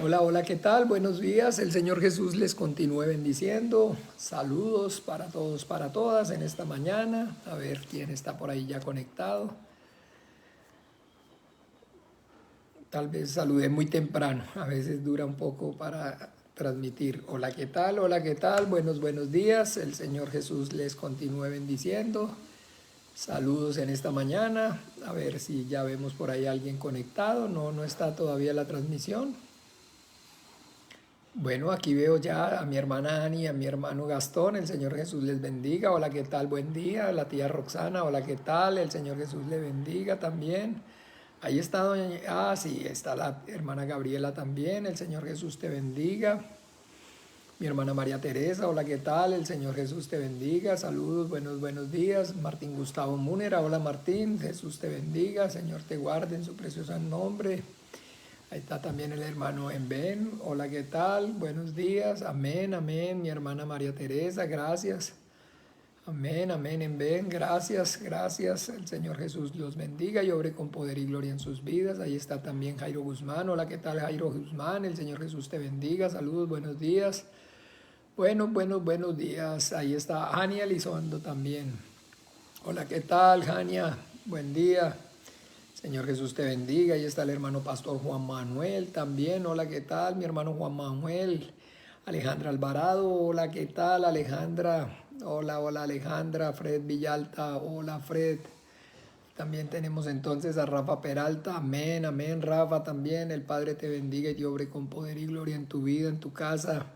Hola, hola, ¿qué tal? Buenos días. El Señor Jesús les continúe bendiciendo. Saludos para todos, para todas en esta mañana. A ver quién está por ahí ya conectado. Tal vez saludé muy temprano. A veces dura un poco para transmitir. Hola, ¿qué tal? Hola, ¿qué tal? Buenos días. El Señor Jesús les continúe bendiciendo. Saludos en esta mañana. A ver si ya vemos por ahí a alguien conectado. No está todavía la transmisión. Bueno, aquí veo ya a mi hermana Ani, a mi hermano Gastón, el Señor Jesús les bendiga. Hola, ¿qué tal? Buen día. La tía Roxana, hola, ¿qué tal? El Señor Jesús le bendiga también. Ahí está sí, está la hermana Gabriela también. El Señor Jesús te bendiga. Mi hermana María Teresa, hola, ¿qué tal? El Señor Jesús te bendiga. Saludos, buenos días. Martín Gustavo Múnera, hola Martín, Jesús te bendiga. Señor te guarde en su precioso nombre. Ahí está también el hermano Enben. Hola, ¿qué tal? Buenos días. Amén, amén. Mi hermana María Teresa, gracias. Amén, amén, Enben. Gracias, gracias. El Señor Jesús los bendiga y obre con poder y gloria en sus vidas. Ahí está también Jairo Guzmán. Hola, ¿qué tal, Jairo Guzmán? El Señor Jesús te bendiga. Saludos, buenos días. Buenos días. Ahí está Ania Elizondo también. Hola, ¿qué tal, Jania? Buen día. Señor Jesús te bendiga. Ahí está el hermano pastor Juan Manuel también. Hola, ¿qué tal? Mi hermano Juan Manuel. Alejandra Alvarado. Hola, ¿qué tal, Alejandra? Hola, hola, Alejandra. Fred Villalta. Hola, Fred. También tenemos entonces a Rafa Peralta. Amén, amén, Rafa también. El Padre te bendiga y te obre con poder y gloria en tu vida, en tu casa.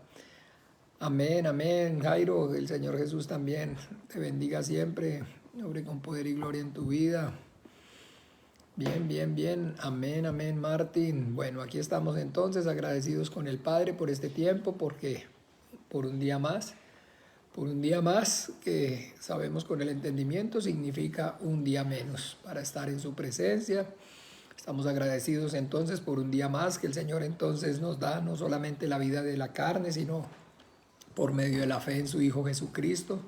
Amén, amén, Jairo. El Señor Jesús también te bendiga siempre. Obre con poder y gloria en tu vida. Bien. Amén, amén, Martín. Bueno, aquí estamos entonces agradecidos con el Padre por este tiempo, porque por un día más, que sabemos con el entendimiento significa un día menos para estar en su presencia. Estamos agradecidos entonces por un día más que el Señor entonces nos da, no solamente la vida de la carne, sino por medio de la fe en su Hijo Jesucristo,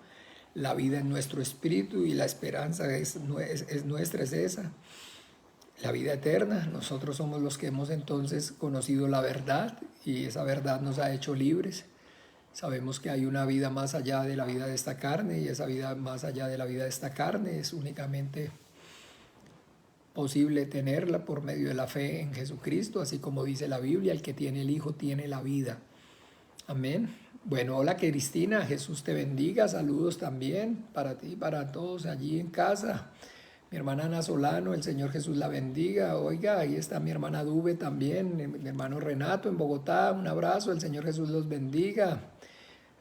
la vida en nuestro espíritu y la esperanza es nuestra, es esa. La vida eterna, nosotros somos los que hemos entonces conocido la verdad y esa verdad nos ha hecho libres. Sabemos que hay una vida más allá de la vida de esta carne y esa vida más allá de la vida de esta carne es únicamente posible tenerla por medio de la fe en Jesucristo, así como dice la Biblia, el que tiene el Hijo tiene la vida. Amén. Bueno, hola Cristina, Jesús te bendiga, saludos también para ti, para todos allí en casa. Mi hermana Ana Solano, el Señor Jesús la bendiga. Oiga, ahí está mi hermana Dube también, mi hermano Renato en Bogotá, un abrazo, el Señor Jesús los bendiga.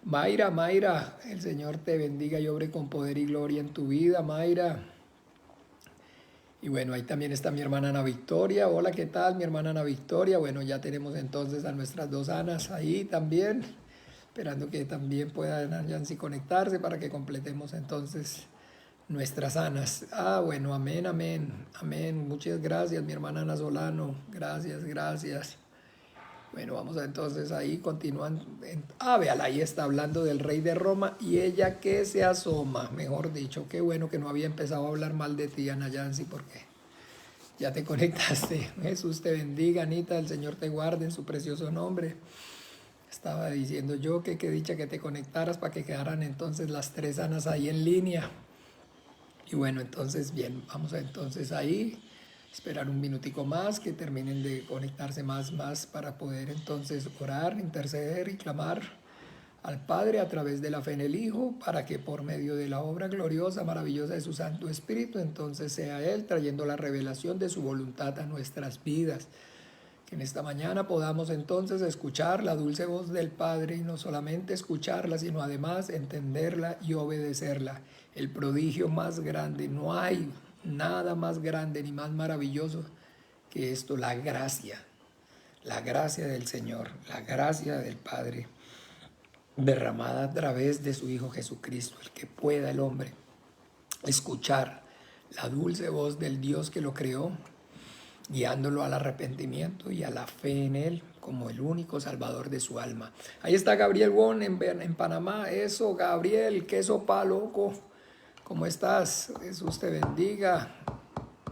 Mayra, el Señor te bendiga y obre con poder y gloria en tu vida, Mayra. Y bueno, ahí también está mi hermana Ana Victoria. Hola, ¿qué tal, mi hermana Ana Victoria? Bueno, ya tenemos entonces a nuestras dos Anas ahí también, esperando que también puedan Yancy conectarse para que completemos entonces nuestras Anas. Bueno, amén. Muchas gracias, mi hermana Ana Solano. Gracias. Bueno, vamos a entonces ahí continuando. Véala, ahí está hablando del rey de Roma y ella que se asoma, mejor dicho. Qué bueno que no había empezado a hablar mal de ti, Ana Yancy, porque ya te conectaste. Jesús te bendiga, Anita, el Señor te guarde en su precioso nombre. Estaba diciendo yo que qué dicha que te conectaras para que quedaran entonces las tres Anas ahí en línea. Y bueno, entonces bien, vamos a entonces ahí esperar un minutico más que terminen de conectarse más para poder entonces orar, interceder y clamar al Padre a través de la fe en el Hijo, para que por medio de la obra gloriosa, maravillosa de su Santo Espíritu, entonces sea Él trayendo la revelación de su voluntad a nuestras vidas. Que en esta mañana podamos entonces escuchar la dulce voz del Padre y no solamente escucharla, sino además entenderla y obedecerla. El prodigio más grande, no hay nada más grande ni más maravilloso que esto, la gracia del Señor, la gracia del Padre derramada a través de su Hijo Jesucristo, el que pueda el hombre escuchar la dulce voz del Dios que lo creó, guiándolo al arrepentimiento y a la fe en Él como el único salvador de su alma. Ahí está Gabriel Won en Panamá. Eso, Gabriel, qué sopa, loco. ¿Cómo estás? Jesús te bendiga.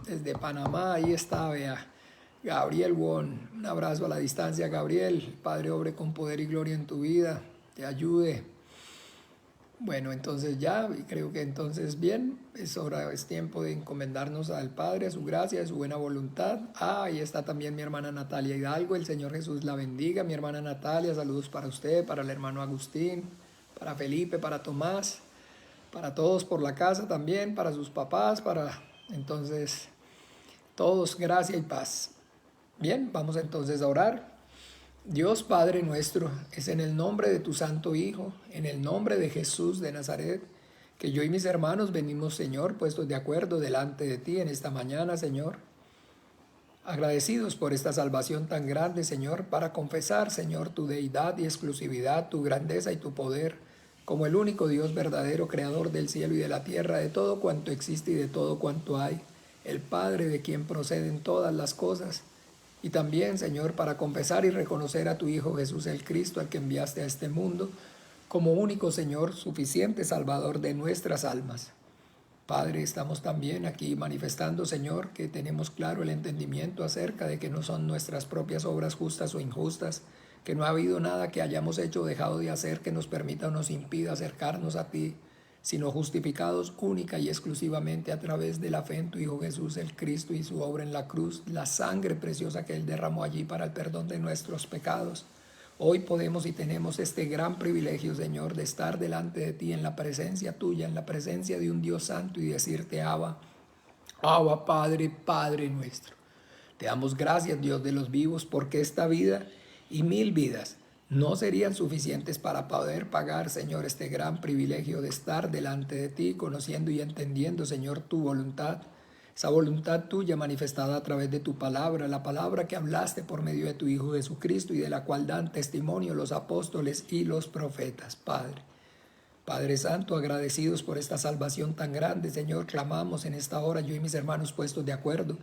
Desde Panamá, ahí está, vea. Gabriel Won, un abrazo a la distancia, Gabriel. Padre, obre con poder y gloria en tu vida, te ayude. Bueno, entonces ya, y creo que entonces bien, es hora, es tiempo de encomendarnos al Padre, a su gracia, a su buena voluntad. Ahí está también mi hermana Natalia Hidalgo, el Señor Jesús la bendiga. Mi hermana Natalia, saludos para usted, para el hermano Agustín, para Felipe, para Tomás, para todos por la casa también, para sus papás, para entonces todos gracia y paz. Bien, vamos entonces a orar. Dios Padre nuestro, es en el nombre de tu Santo Hijo, en el nombre de Jesús de Nazaret, que yo y mis hermanos venimos, Señor, puestos de acuerdo delante de ti en esta mañana, Señor. Agradecidos por esta salvación tan grande, Señor, para confesar, Señor, tu deidad y exclusividad, tu grandeza y tu poder, como el único Dios verdadero, creador del cielo y de la tierra, de todo cuanto existe y de todo cuanto hay, el Padre de quien proceden todas las cosas. Y también, Señor, para confesar y reconocer a tu Hijo Jesús el Cristo, al que enviaste a este mundo, como único Señor, suficiente Salvador de nuestras almas. Padre, estamos también aquí manifestando, Señor, que tenemos claro el entendimiento acerca de que no son nuestras propias obras justas o injustas, que no ha habido nada que hayamos hecho o dejado de hacer que nos permita o nos impida acercarnos a ti, sino justificados única y exclusivamente a través de la fe en tu Hijo Jesús el Cristo y su obra en la cruz, la sangre preciosa que Él derramó allí para el perdón de nuestros pecados. Hoy podemos y tenemos este gran privilegio, Señor, de estar delante de ti en la presencia tuya, en la presencia de un Dios santo y decirte, Abba, Abba, Padre, Padre nuestro. Te damos gracias, Dios de los vivos, porque esta vida y 1000 vidas no serían suficientes para poder pagar, Señor, este gran privilegio de estar delante de ti, conociendo y entendiendo, Señor, tu voluntad. Esa voluntad tuya manifestada a través de tu palabra, la palabra que hablaste por medio de tu Hijo Jesucristo y de la cual dan testimonio los apóstoles y los profetas, Padre. Padre Santo, agradecidos por esta salvación tan grande, Señor, clamamos en esta hora, yo y mis hermanos puestos de acuerdo,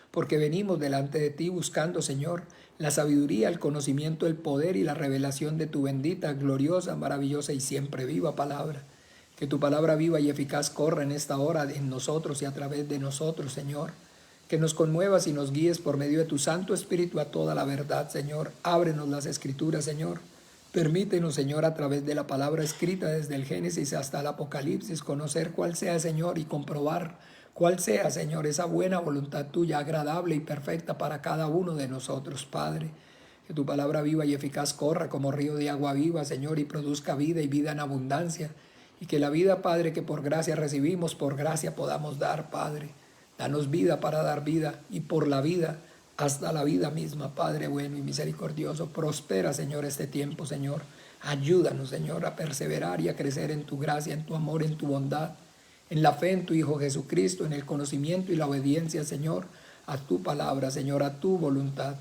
porque venimos delante de ti buscando, Señor, la sabiduría, el conocimiento, el poder y la revelación de tu bendita, gloriosa, maravillosa y siempre viva palabra. Que tu palabra viva y eficaz corra en esta hora en nosotros y a través de nosotros, Señor. Que nos conmuevas y nos guíes por medio de tu Santo Espíritu a toda la verdad, Señor. Ábrenos las Escrituras, Señor. Permítenos, Señor, a través de la palabra escrita desde el Génesis hasta el Apocalipsis, conocer cuál sea, Señor, y comprobar cuál sea, Señor, esa buena voluntad tuya, agradable y perfecta para cada uno de nosotros, Padre. Que tu palabra viva y eficaz corra como río de agua viva, Señor, y produzca vida y vida en abundancia. Y que la vida, Padre, que por gracia recibimos, por gracia podamos dar, Padre. Danos vida para dar vida y por la vida hasta la vida misma, Padre bueno y misericordioso. Prospera, Señor, este tiempo, Señor. Ayúdanos, Señor, a perseverar y a crecer en tu gracia, en tu amor, en tu bondad, en la fe en tu Hijo Jesucristo, en el conocimiento y la obediencia, Señor, a tu palabra, Señor, a tu voluntad.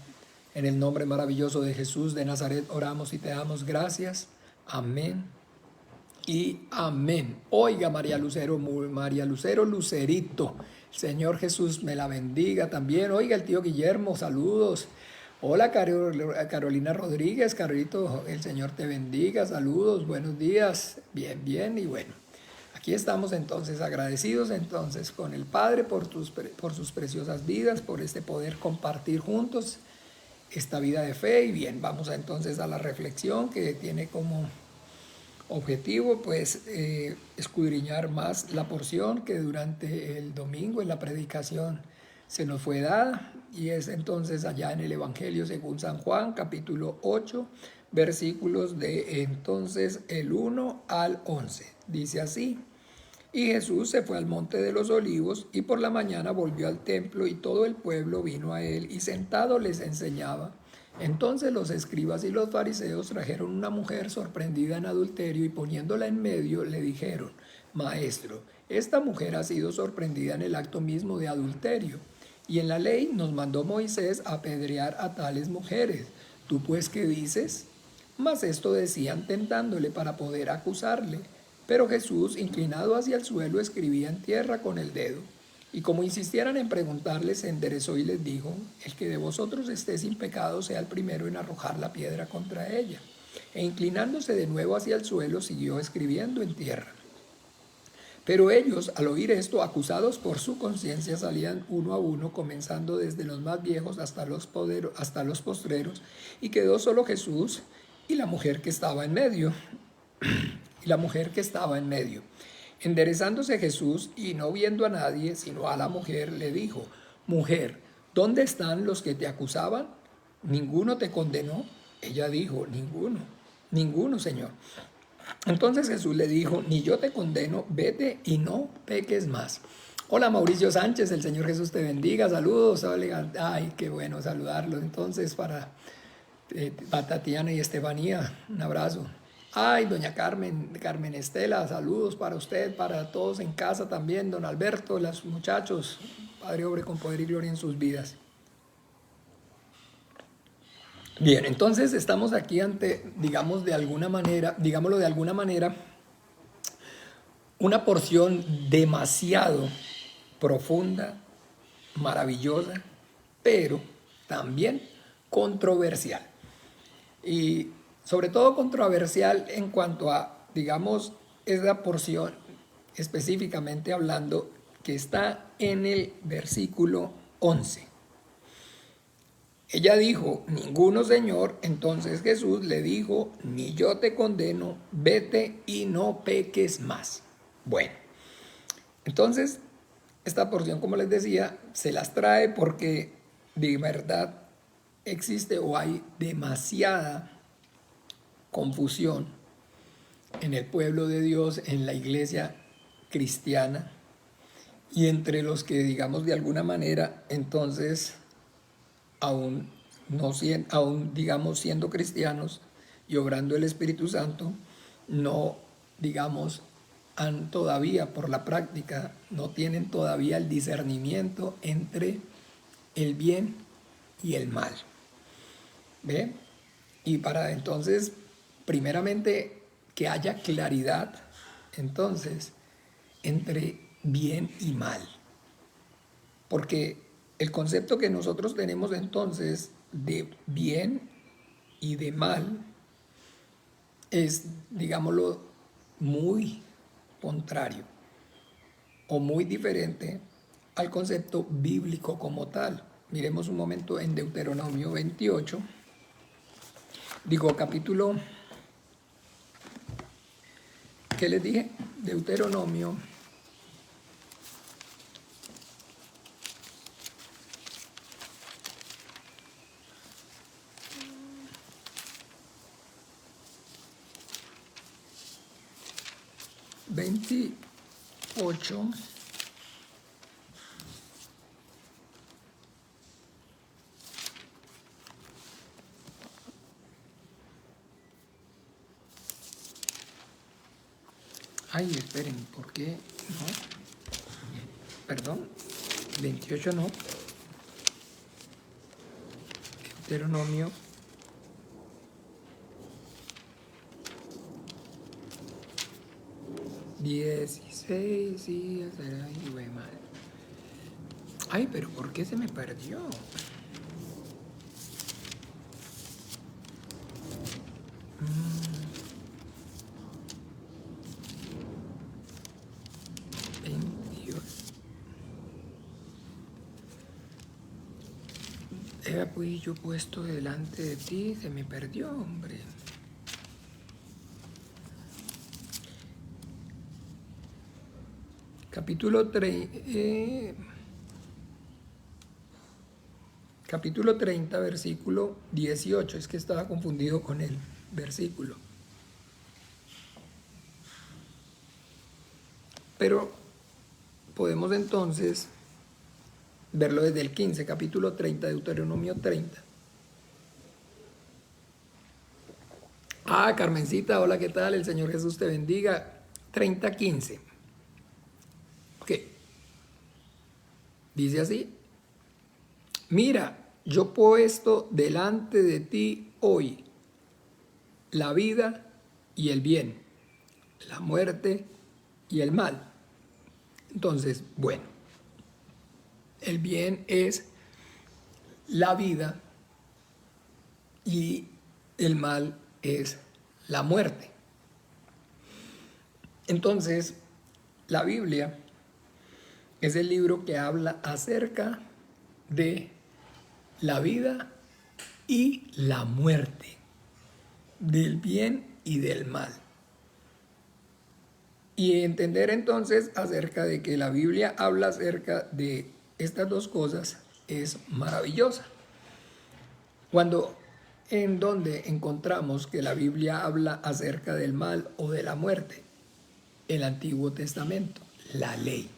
En el nombre maravilloso de Jesús de Nazaret oramos y te damos gracias. Amén y amén. Oiga, María Lucero Lucerito, el Señor Jesús me la bendiga también. Oiga, el tío Guillermo, saludos. Hola, Carolina Rodríguez, Carolito, el Señor te bendiga, saludos, buenos días, bien, bien, y bueno, aquí estamos entonces agradecidos entonces con el Padre por sus preciosas vidas, por este poder compartir juntos esta vida de fe. Y bien, vamos entonces a la reflexión que tiene como objetivo pues escudriñar más la porción que durante el domingo en la predicación se nos fue dada, y es entonces allá en el Evangelio según San Juan, capítulo 8, versículos de entonces el 1 al 11. Dice así: y Jesús se fue al monte de los olivos, y por la mañana volvió al templo, y todo el pueblo vino a él, y sentado les enseñaba. Entonces los escribas y los fariseos trajeron una mujer sorprendida en adulterio, y poniéndola en medio le dijeron: Maestro, esta mujer ha sido sorprendida en el acto mismo de adulterio, y en la ley nos mandó Moisés apedrear a tales mujeres. ¿Tú pues qué dices? Mas esto decían tentándole para poder acusarle. Pero Jesús, inclinado hacia el suelo, escribía en tierra con el dedo. Y como insistieran en preguntarle, se enderezó y les dijo: el que de vosotros esté sin pecado sea el primero en arrojar la piedra contra ella. E inclinándose de nuevo hacia el suelo, siguió escribiendo en tierra. Pero ellos, al oír esto, acusados por su conciencia, salían uno a uno, comenzando desde los más viejos hasta los postreros, y quedó solo Jesús y la mujer que estaba en medio. Y la mujer que estaba en medio. Enderezándose Jesús y no viendo a nadie, sino a la mujer, le dijo: Mujer, ¿dónde están los que te acusaban? ¿Ninguno te condenó? Ella dijo: Ninguno, ninguno, Señor. Entonces Jesús le dijo: Ni yo te condeno, vete y no peques más. Hola Mauricio Sánchez, el Señor Jesús te bendiga, saludos. Ay, qué bueno saludarlos. Entonces para Tatiana y Estefanía, un abrazo. Ay, doña Carmen Estela, saludos para usted, para todos en casa también, don Alberto, los muchachos, Padre obre con poder y gloria en sus vidas. Bien, entonces estamos aquí ante, digámoslo de alguna manera, una porción demasiado profunda, maravillosa, pero también controversial. Y sobre todo controversial en cuanto a, digamos, esa porción específicamente hablando que está en el versículo 11. Ella dijo: Ninguno, Señor. Entonces Jesús le dijo: Ni yo te condeno, vete y no peques más. Bueno, entonces esta porción, como les decía, se las trae porque de verdad existe o hay demasiada confusión en el pueblo de Dios, en la iglesia cristiana y entre los que, digamos, de alguna manera, entonces, aún digamos, siendo cristianos y obrando el Espíritu Santo, no, digamos, han todavía por la práctica, no tienen todavía el discernimiento entre el bien y el mal. ¿Ve? Y para entonces, primeramente, que haya claridad, entonces, entre bien y mal. Porque el concepto que nosotros tenemos entonces de bien y de mal es, digámoslo, muy contrario o muy diferente al concepto bíblico como tal. Miremos un momento en Deuteronomio 28, capítulo, ¿qué les dije? Deuteronomio 28. Ay, esperen, ¿por qué no? Perdón, 28 no. Deuteronomio 16 días será y güey, madre. Ay, pero ¿por qué se me perdió? Pues yo puesto delante de ti, se me perdió, hombre. Capítulo 30, versículo 18. Es que estaba confundido con el versículo. Pero podemos entonces verlo desde el 15, capítulo 30, Deuteronomio 30. Ah, Carmencita, hola, ¿qué tal? El Señor Jesús te bendiga. 30:15. Ok. Dice así: Mira, yo he puesto delante de ti hoy la vida y el bien, la muerte y el mal. Entonces, bueno, el bien es la vida y el mal es la muerte. Entonces, La Biblia es el libro que habla acerca de la vida y la muerte, del bien y del mal. Y entender entonces acerca de que la Biblia habla acerca de estas dos cosas es maravillosa. En donde encontramos que la Biblia habla acerca del mal o de la muerte, el Antiguo Testamento, la ley.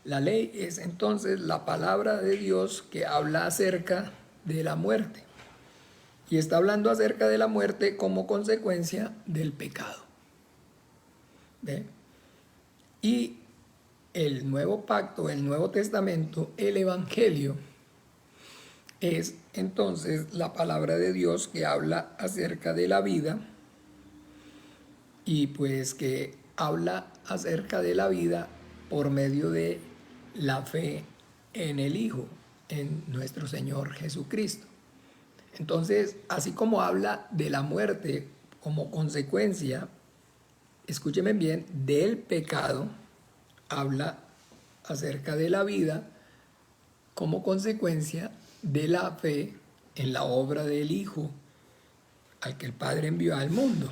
La ley es entonces la palabra de Dios que habla acerca de la muerte. Y está hablando acerca de la muerte como consecuencia del pecado. ¿Ve? Y el nuevo pacto, el Nuevo Testamento, el Evangelio, es entonces la palabra de Dios que habla acerca de la vida y pues que habla acerca de la vida por medio de la fe en el Hijo, en nuestro Señor Jesucristo. Entonces, así como habla de la muerte como consecuencia, escúchenme bien, del pecado, habla acerca de la vida como consecuencia de la fe en la obra del Hijo al que el Padre envió al mundo.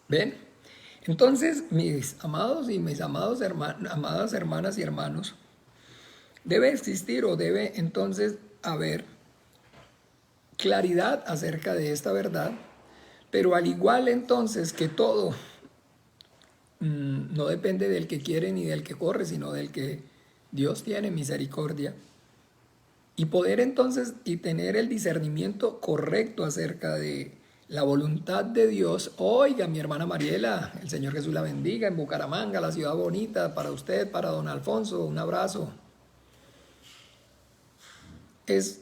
¿Ven? Entonces, mis amados y mis amadas hermanas y hermanos, debe existir o debe entonces haber claridad acerca de esta verdad, pero al igual entonces que todo no depende del que quiere ni del que corre, sino del que Dios tiene misericordia. Y poder entonces y tener el discernimiento correcto acerca de la voluntad de Dios. Oiga, mi hermana Mariela, el Señor Jesús la bendiga en Bucaramanga, la ciudad bonita, para usted, para don Alfonso, un abrazo. Es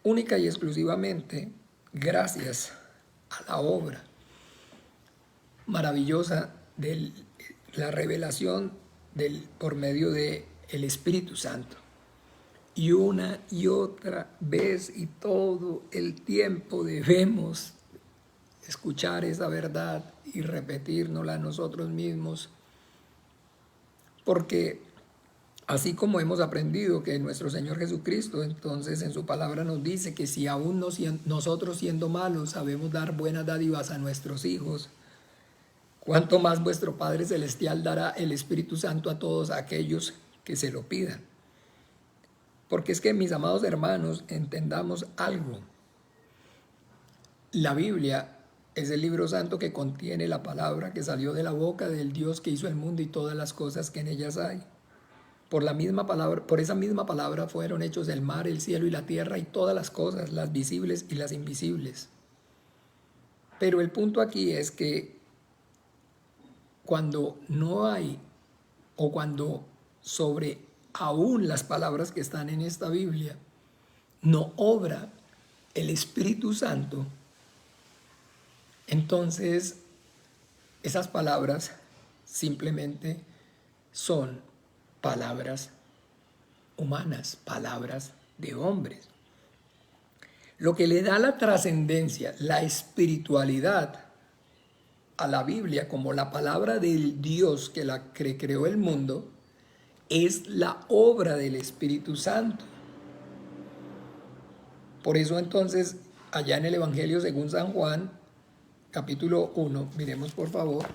única y exclusivamente gracias a la obra maravillosa de la revelación por medio del Espíritu Santo. Y una y otra vez y todo el tiempo debemos escuchar esa verdad y repetírnosla a nosotros mismos, porque así como hemos aprendido que nuestro Señor Jesucristo entonces en su palabra nos dice que si aún nosotros siendo malos sabemos dar buenas dádivas a nuestros hijos, cuánto más vuestro Padre Celestial dará el Espíritu Santo a todos aquellos que se lo pidan. Porque es que, mis amados hermanos, entendamos algo. La Biblia es el libro santo que contiene la palabra que salió de la boca del Dios que hizo el mundo y todas las cosas que en ellas hay. Por esa misma palabra fueron hechos el mar, el cielo y la tierra y todas las cosas, las visibles y las invisibles. Pero el punto aquí es que cuando no hay, o cuando sobre aún las palabras que están en esta Biblia, no obra el Espíritu Santo, entonces esas palabras simplemente son palabras humanas, palabras de hombres. Lo que le da la trascendencia, la espiritualidad a la Biblia como la palabra del Dios que creó el mundo, es la obra del Espíritu Santo. Por eso entonces, allá en el Evangelio según San Juan, capítulo 1, miremos por favor.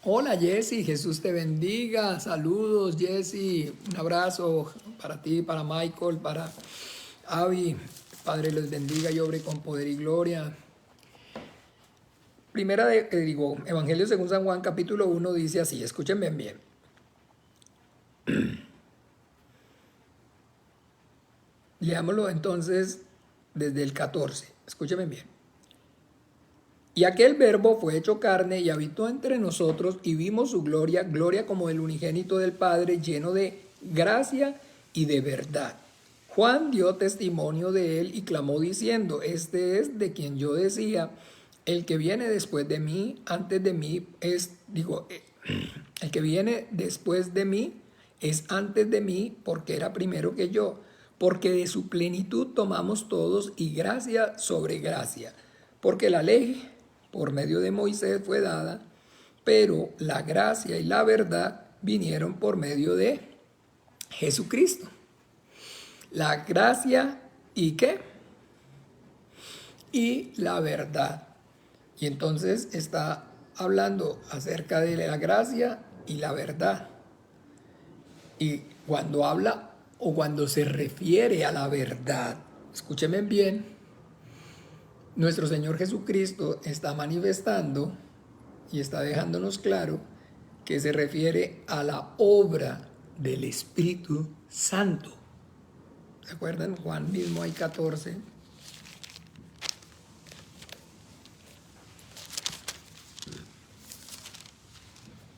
Hola Jessy, Jesús te bendiga, saludos Jessy, un abrazo para ti, para Michael, para Avi, Padre les bendiga y obre con poder y gloria. Evangelio según San Juan capítulo 1 dice así, escúchenme bien. Leámoslo entonces desde el 14, escúchenme bien. Y aquel verbo fue hecho carne y habitó entre nosotros y vimos su gloria, gloria como del unigénito del Padre, lleno de gracia y de verdad. Juan dio testimonio de él y clamó diciendo, este es de quien yo decía, el que viene después de mí, el que viene después de mí es antes de mí porque era primero que yo, porque de su plenitud tomamos todos y gracia sobre gracia, porque la ley por medio de Moisés fue dada, pero la gracia y la verdad vinieron por medio de Jesucristo. La gracia y qué? Y la verdad. Y entonces está hablando acerca de la gracia y la verdad. Y cuando habla o cuando se refiere a la verdad, escúcheme bien, nuestro Señor Jesucristo está manifestando y está dejándonos claro que se refiere a la obra del Espíritu Santo. ¿Se acuerdan? Juan mismo hay 14.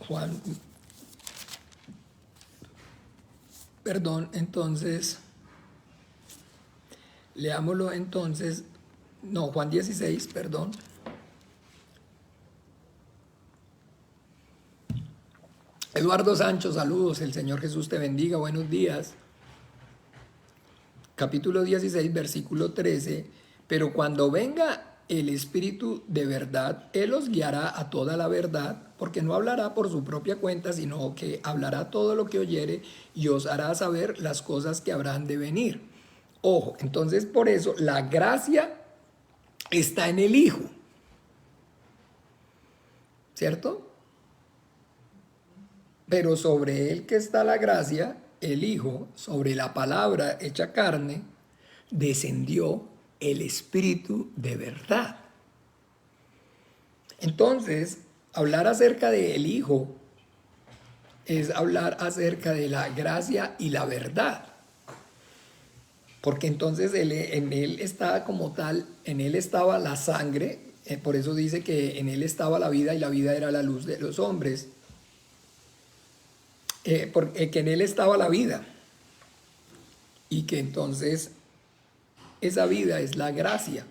Juan, perdón, entonces, leámoslo entonces, no, Juan 16, perdón. Eduardo Sancho, saludos, el Señor Jesús te bendiga, buenos días. Capítulo 16, versículo 13, pero cuando venga el Espíritu de verdad, Él os guiará a toda la verdad, porque no hablará por su propia cuenta, sino que hablará todo lo que oyere y os hará saber las cosas que habrán de venir. Ojo, entonces por eso la gracia está en el Hijo, ¿cierto? Pero sobre Él que está la gracia, el Hijo, sobre la palabra hecha carne, descendió el Espíritu de verdad. Entonces, hablar acerca del Hijo es hablar acerca de la gracia y la verdad. Porque entonces en Él está como tal, en Él estaba la sangre, por eso dice que en Él estaba la vida y la vida era la luz de los hombres. Porque en Él estaba la vida y que entonces esa vida es la gracia.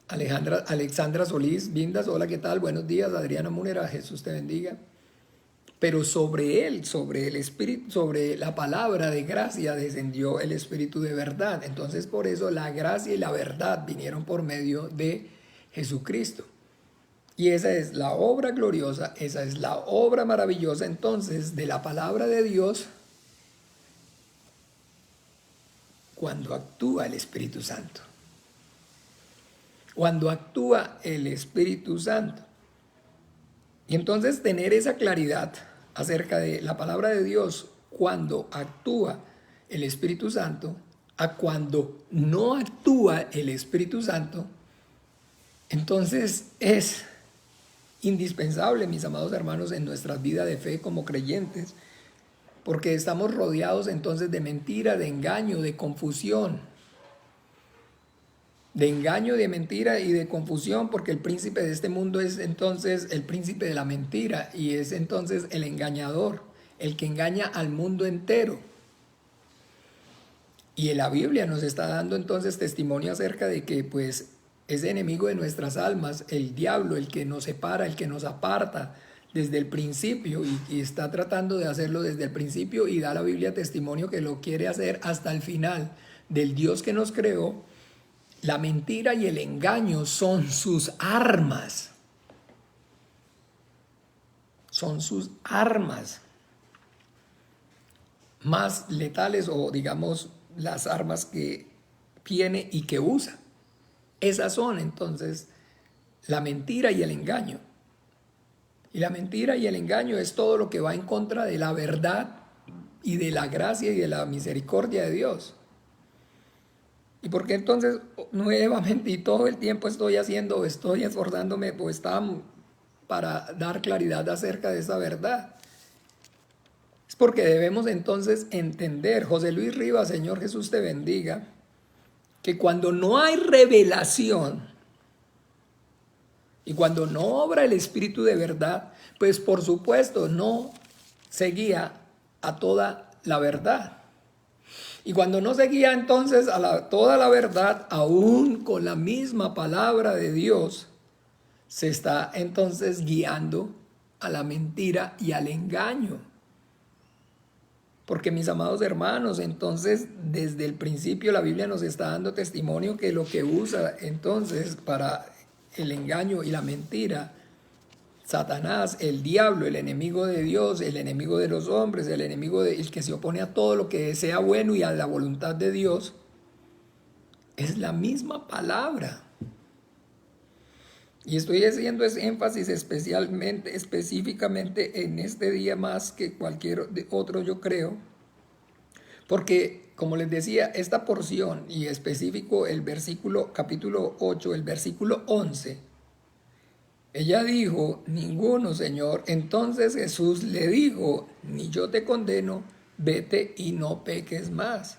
Alexandra Solís, Vindas, hola, ¿qué tal? Buenos días. Adriana Múnera, Jesús te bendiga. Pero sobre Él, sobre el Espíritu, sobre la palabra de gracia descendió el Espíritu de verdad. Entonces por eso la gracia y la verdad vinieron por medio de Jesucristo. Y esa es la obra gloriosa, esa es la obra maravillosa entonces de la palabra de Dios cuando actúa el Espíritu Santo. Cuando actúa el Espíritu Santo. Y entonces tener esa claridad acerca de la palabra de Dios cuando actúa el Espíritu Santo a cuando no actúa el Espíritu Santo, entonces es indispensable, mis amados hermanos, en nuestra vida de fe como creyentes, porque estamos rodeados entonces de mentira, de engaño, de confusión, de engaño, de mentira y de confusión, porque el príncipe de este mundo es entonces el príncipe de la mentira y es entonces el engañador, el que engaña al mundo entero. Y en la Biblia nos está dando entonces testimonio acerca de que pues es enemigo de nuestras almas, el diablo, el que nos separa, el que nos aparta desde el principio y está tratando de hacerlo desde el principio y da la Biblia testimonio que lo quiere hacer hasta el final del Dios que nos creó. La mentira y el engaño son sus armas. Son sus armas más letales o digamos las armas que tiene y que usa. Esas son entonces la mentira y el engaño. Y la mentira y el engaño es todo lo que va en contra de la verdad y de la gracia y de la misericordia de Dios. ¿Y por qué entonces nuevamente y todo el tiempo estoy esforzándome pues, para dar claridad acerca de esa verdad? Es porque debemos entonces entender, José Luis Rivas, Señor Jesús te bendiga, que cuando no hay revelación y cuando no obra el Espíritu de verdad, pues por supuesto no se guía a toda la verdad. Y cuando no se guía entonces a toda la verdad, aún con la misma palabra de Dios, se está entonces guiando a la mentira y al engaño. Porque mis amados hermanos, entonces desde el principio la Biblia nos está dando testimonio que lo que usa entonces para el engaño y la mentira, Satanás, el diablo, el enemigo de Dios, el enemigo de los hombres, el que se opone a todo lo que sea bueno y a la voluntad de Dios, es la misma palabra. Y estoy haciendo ese énfasis específicamente en este día más que cualquier otro, yo creo, porque, como les decía, esta porción y específico el versículo, capítulo 8, el versículo 11, ella dijo, ninguno, Señor. Entonces Jesús le dijo, ni yo te condeno, vete y no peques más.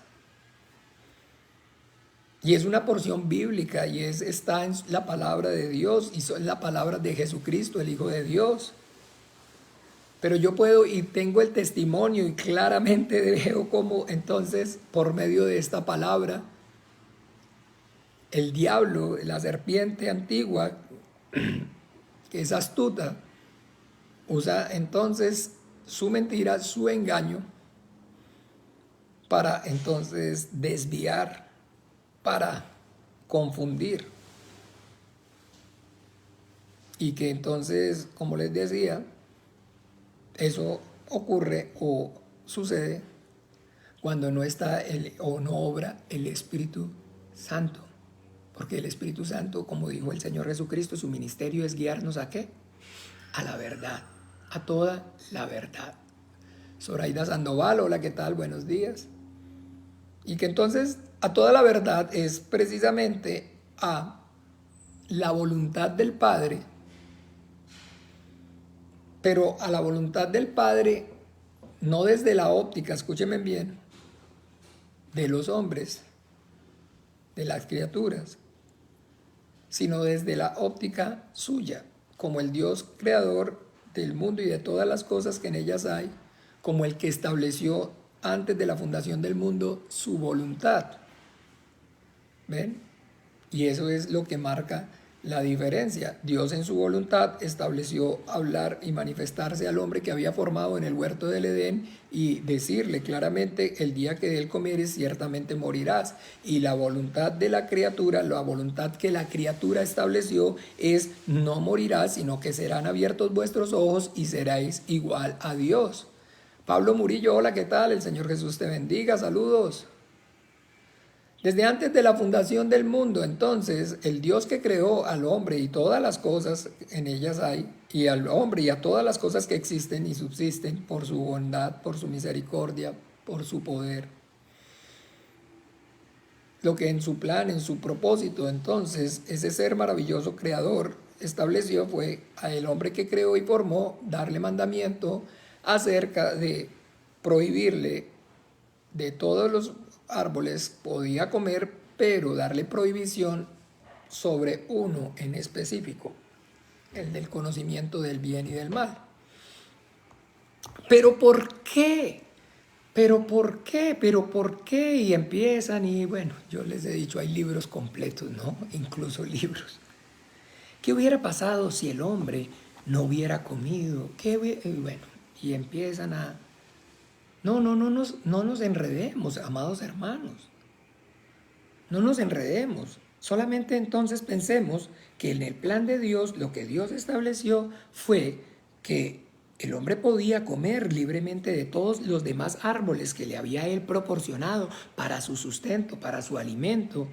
Y es una porción bíblica y está en la palabra de Dios y son la palabra de Jesucristo, el Hijo de Dios. Pero yo puedo y tengo el testimonio y claramente veo cómo entonces por medio de esta palabra el diablo, la serpiente antigua, que es astuta, usa entonces su mentira, su engaño para entonces desviar, para confundir. Y que entonces, como les decía, eso ocurre o sucede cuando no está o no obra el Espíritu Santo. Porque el Espíritu Santo, como dijo el Señor Jesucristo, su ministerio es guiarnos ¿a qué? A la verdad, a toda la verdad. Zoraida Sandoval, hola, ¿qué tal? Buenos días. Y que entonces a toda la verdad es precisamente a la voluntad del Padre, pero a la voluntad del Padre no desde la óptica, escúchenme bien, de los hombres, de las criaturas, sino desde la óptica suya, como el Dios creador del mundo y de todas las cosas que en ellas hay, como el que estableció antes de la fundación del mundo su voluntad. ¿Ven? Y eso es lo que marca la diferencia. Dios en su voluntad estableció hablar y manifestarse al hombre que había formado en el huerto del Edén y decirle claramente, el día que de él comieres ciertamente morirás. Y la voluntad de la criatura, la voluntad que la criatura estableció es no morirás, sino que serán abiertos vuestros ojos y seréis igual a Dios. Pablo Murillo, hola, ¿qué tal? El Señor Jesús te bendiga, saludos. Desde antes de la fundación del mundo, entonces, el Dios que creó al hombre y todas las cosas en ellas hay, y al hombre y a todas las cosas que existen y subsisten por su bondad, por su misericordia, por su poder. Lo que en su plan, en su propósito, entonces, ese ser maravilloso creador estableció fue al hombre que creó y formó darle mandamiento acerca de prohibirle de todos los árboles podía comer, pero darle prohibición sobre uno en específico, el del conocimiento del bien y del mal. ¿Pero por qué? ¿Pero por qué? ¿Pero por qué? Y empiezan y bueno, yo les he dicho, hay libros completos, ¿no? Incluso libros. ¿Qué hubiera pasado si el hombre no hubiera comido? Bueno, y empiezan a... No nos enredemos, amados hermanos. No nos enredemos. Solamente entonces pensemos que en el plan de Dios, lo que Dios estableció fue que el hombre podía comer libremente de todos los demás árboles que le había él proporcionado para su sustento, para su alimento,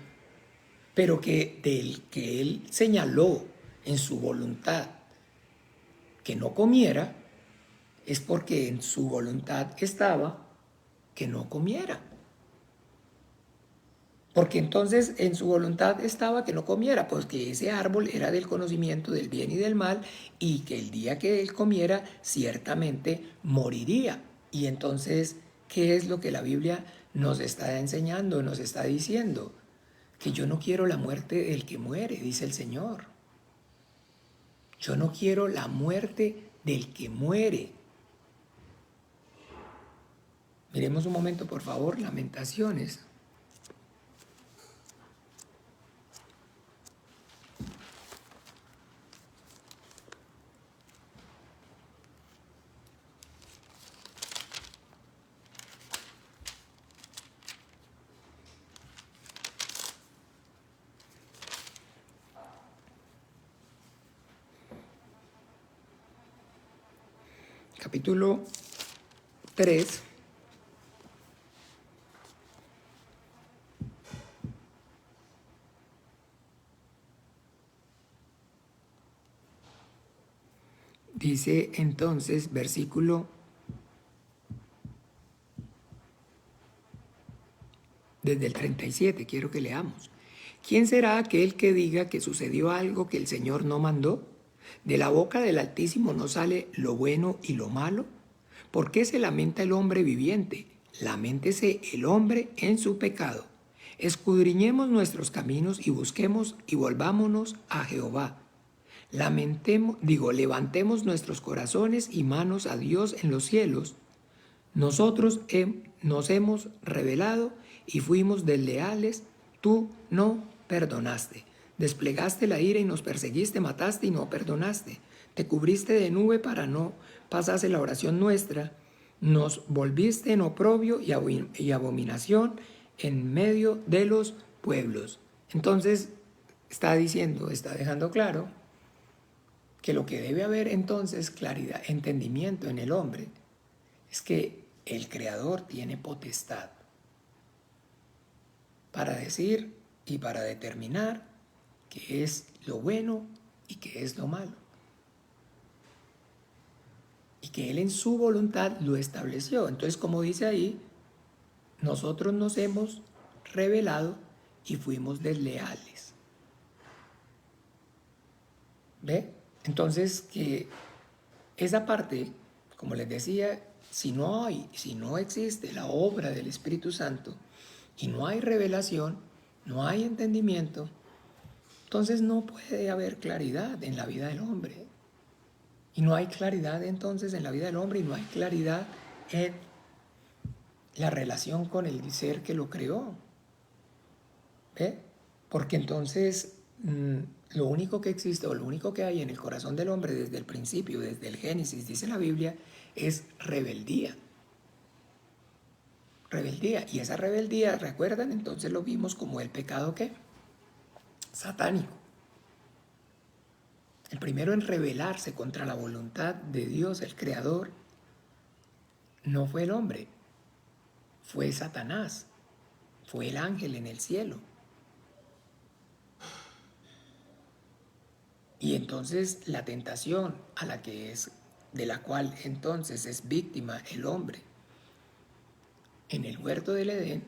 pero que del que él señaló en su voluntad que no comiera, es porque en su voluntad estaba que no comiera. Porque entonces en su voluntad estaba que no comiera, pues que ese árbol era del conocimiento del bien y del mal y que el día que él comiera ciertamente moriría. Y entonces, ¿qué es lo que la Biblia nos está enseñando, nos está diciendo? Que yo no quiero la muerte del que muere, dice el Señor. Yo no quiero la muerte del que muere. Miremos un momento, por favor, Lamentaciones. capítulo 3, dice entonces, versículo desde el 37, quiero que leamos. ¿Quién será aquel que diga que sucedió algo que el Señor no mandó? ¿De la boca del Altísimo no sale lo bueno y lo malo? ¿Por qué se lamenta el hombre viviente? Laméntese el hombre en su pecado. Escudriñemos nuestros caminos y busquemos y volvámonos a Jehová. Levantemos nuestros corazones y manos a Dios en los cielos. Nosotros nos hemos rebelado y fuimos desleales, tú no perdonaste. Desplegaste la ira y nos perseguiste, mataste y no perdonaste. Te cubriste de nube para no pasase la oración nuestra. Nos volviste en oprobio y abominación en medio de los pueblos. Entonces está diciendo, está dejando claro que lo que debe haber entonces claridad, entendimiento en el hombre, es que el Creador tiene potestad para decir y para determinar qué es lo bueno y qué es lo malo. Y que Él en su voluntad lo estableció. Entonces, como dice ahí, nosotros nos hemos rebelado y fuimos desleales. ¿Ve? Entonces, que esa parte, como les decía, si no existe la obra del Espíritu Santo y no hay revelación, no hay entendimiento, entonces no puede haber claridad en la vida del hombre. Y no hay claridad entonces en la vida del hombre y no hay claridad en la relación con el ser que lo creó. ¿Ve? Porque entonces lo único que existe o lo único que hay en el corazón del hombre desde el principio, desde el Génesis, dice la Biblia, es rebeldía. Rebeldía. Y esa rebeldía, ¿recuerdan? Entonces lo vimos como el pecado ¿qué? Satánico. El primero en rebelarse contra la voluntad de Dios, el Creador, no fue el hombre, fue Satanás, fue el ángel en el cielo. Y entonces la tentación de la cual entonces es víctima el hombre en el huerto del Edén,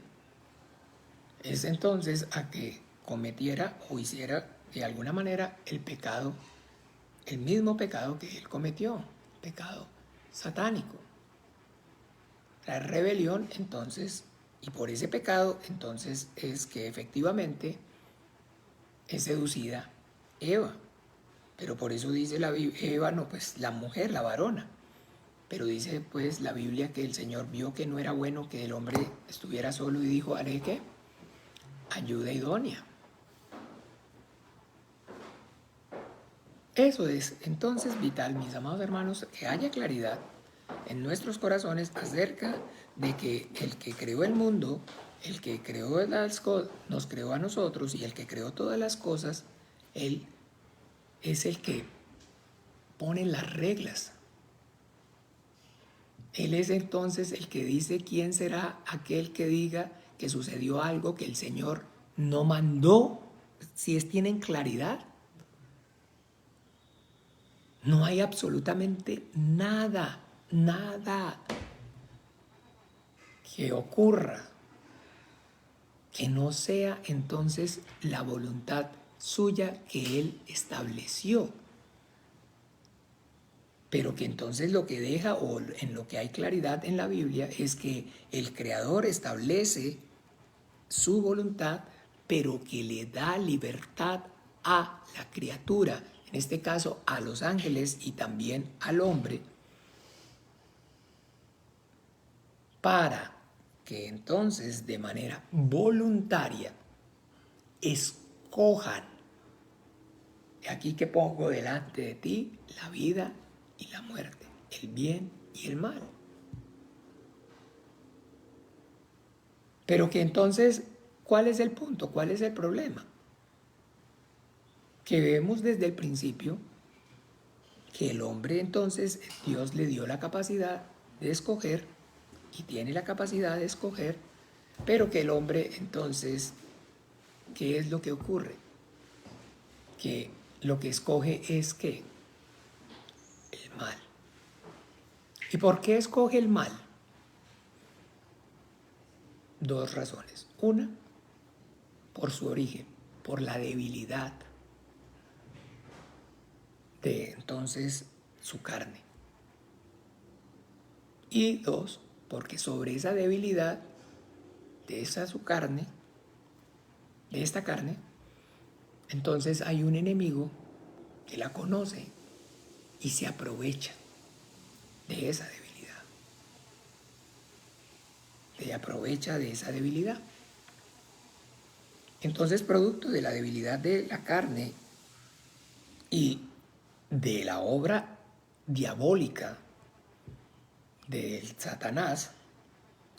es entonces a que cometiera o hiciera de alguna manera el pecado, el mismo pecado que él cometió, pecado satánico. La rebelión entonces, y por ese pecado entonces es que efectivamente es seducida Eva. Pero por eso dice la Biblia, Eva no, pues la mujer, la varona. Pero dice pues la Biblia que el Señor vio que no era bueno que el hombre estuviera solo y dijo, haré ¿qué? Ayuda idónea. Eso es entonces vital, mis amados hermanos, que haya claridad en nuestros corazones acerca de que el que creó el mundo, el que creó nos creó a nosotros y el que creó todas las cosas, Él es el que pone las reglas. Él es entonces el que dice quién será aquel que diga que sucedió algo que el Señor no mandó, si tienen claridad. No hay absolutamente nada que ocurra que no sea entonces la voluntad suya que Él estableció. Pero que entonces lo que deja o en lo que hay claridad en la Biblia es que el Creador establece su voluntad, pero que le da libertad a la criatura, en este caso a los ángeles y también al hombre, para que entonces de manera voluntaria escojan, aquí que pongo delante de ti la vida y la muerte, el bien y el mal. Pero que entonces, ¿cuál es el punto? ¿Cuál es el problema? Que vemos desde el principio que el hombre entonces, Dios le dio la capacidad de escoger y tiene la capacidad de escoger, pero que el hombre entonces, ¿qué es lo que ocurre? Que lo que escoge es ¿qué? El mal. ¿Y por qué escoge el mal? Dos razones. Una, por su origen, por la debilidad de entonces su carne. Y dos, porque sobre esa debilidad de esa su carne, de esta carne, entonces hay un enemigo que la conoce y se aprovecha de esa debilidad. Se aprovecha de esa debilidad. Entonces, producto de la debilidad de la carne y de la obra diabólica del Satanás,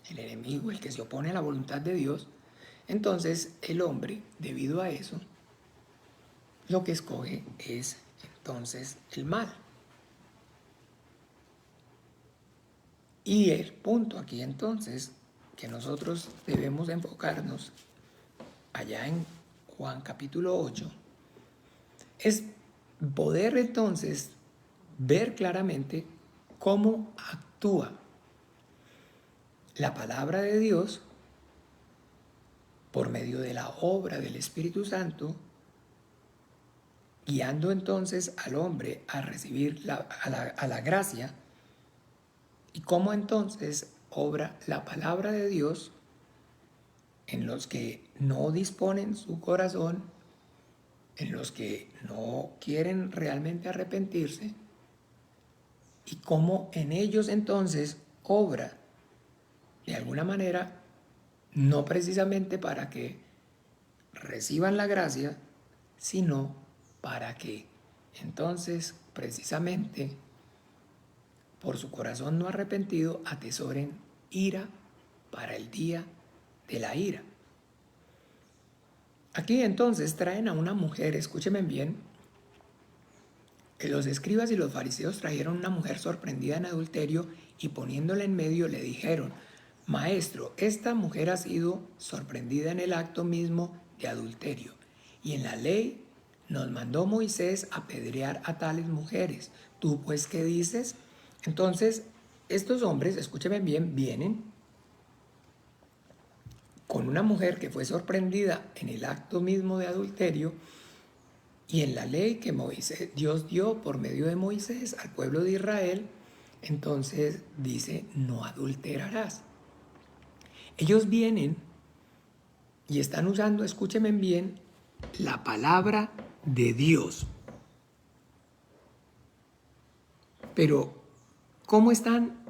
el enemigo, el que se opone a la voluntad de Dios, entonces el hombre, debido a eso, lo que escoge es entonces el mal. Y el punto aquí entonces que nosotros debemos enfocarnos allá en Juan capítulo 8 es poder entonces ver claramente cómo actúa la palabra de Dios por medio de la obra del Espíritu Santo, guiando entonces al hombre a recibir a la gracia, y cómo entonces obra la palabra de Dios en los que no disponen su corazón, en los que no quieren realmente arrepentirse, y cómo en ellos entonces obra de alguna manera, no precisamente para que reciban la gracia, sino para que entonces precisamente por su corazón no arrepentido atesoren ira para el día de la ira. Aquí entonces traen a una mujer, escúchenme bien, que los escribas y los fariseos trajeron una mujer sorprendida en adulterio y poniéndola en medio le dijeron: Maestro, esta mujer ha sido sorprendida en el acto mismo de adulterio, y en la ley nos mandó Moisés apedrear a tales mujeres. ¿Tú pues qué dices? Entonces, estos hombres, escúchenme bien, vienen con una mujer que fue sorprendida en el acto mismo de adulterio, y en la ley que Dios dio por medio de Moisés al pueblo de Israel, entonces dice: no adulterarás. Ellos vienen y están usando, escúchenme bien, la palabra de Dios. Pero, ¿cómo están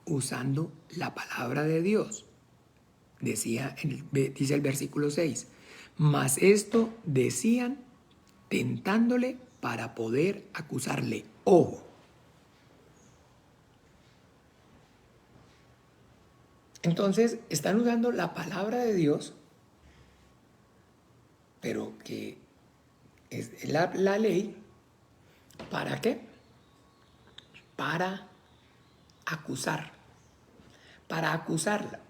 usando la palabra de Dios? Dice el versículo 6. Mas esto decían tentándole para poder acusarle. Ojo. Entonces, están usando la palabra de Dios, pero que es la ley, ¿para qué? Para acusar, para acusarla.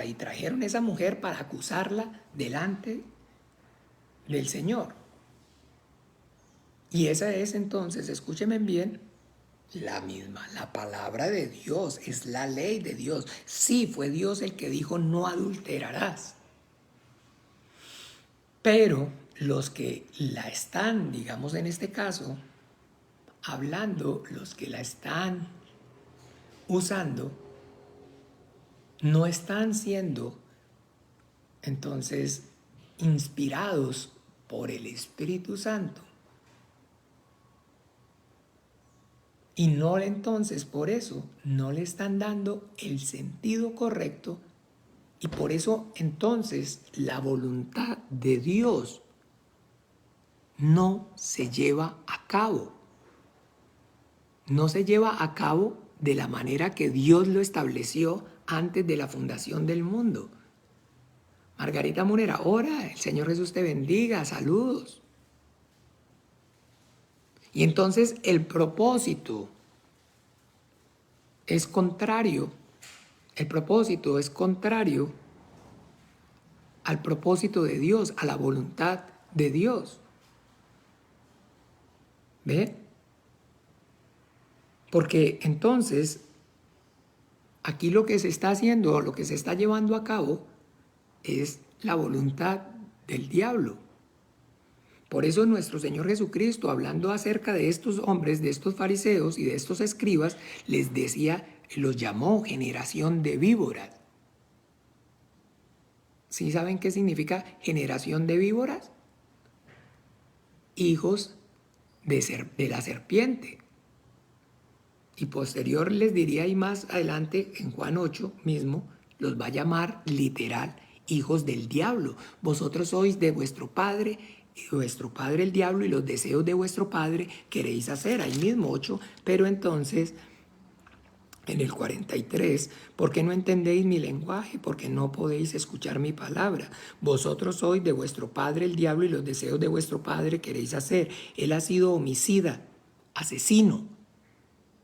Y trajeron a esa mujer para acusarla delante del Señor. Y esa es entonces, escúchenme bien, la misma, la palabra de Dios, es la ley de Dios. Sí, fue Dios el que dijo: no adulterarás. Pero los que la están, digamos en este caso, hablando, los que la están usando, no están siendo entonces inspirados por el Espíritu Santo. Y no, entonces, por eso, no le están dando el sentido correcto, y por eso, entonces, la voluntad de Dios no se lleva a cabo. No se lleva a cabo de la manera que Dios lo estableció antes de la fundación del mundo. Margarita Munera, ora, el Señor Jesús te bendiga, saludos. Y entonces el propósito es contrario. El propósito es contrario al propósito de Dios, a la voluntad de Dios. ¿Ve? Porque entonces, aquí lo que se está haciendo, lo que se está llevando a cabo, es la voluntad del diablo. Por eso nuestro Señor Jesucristo, hablando acerca de estos hombres, de estos fariseos y de estos escribas, les decía, los llamó generación de víboras. ¿Sí saben qué significa generación de víboras? Hijos de la serpiente. Y posterior les diría ahí más adelante, en Juan 8 mismo, los va a llamar literal hijos del diablo. Vosotros sois de vuestro padre, y vuestro padre el diablo, y los deseos de vuestro padre queréis hacer. Ahí mismo 8, pero entonces en el 43, ¿por qué no entendéis mi lenguaje? Porque no podéis escuchar mi palabra. Vosotros sois de vuestro padre el diablo, y los deseos de vuestro padre queréis hacer. Él ha sido homicida, asesino,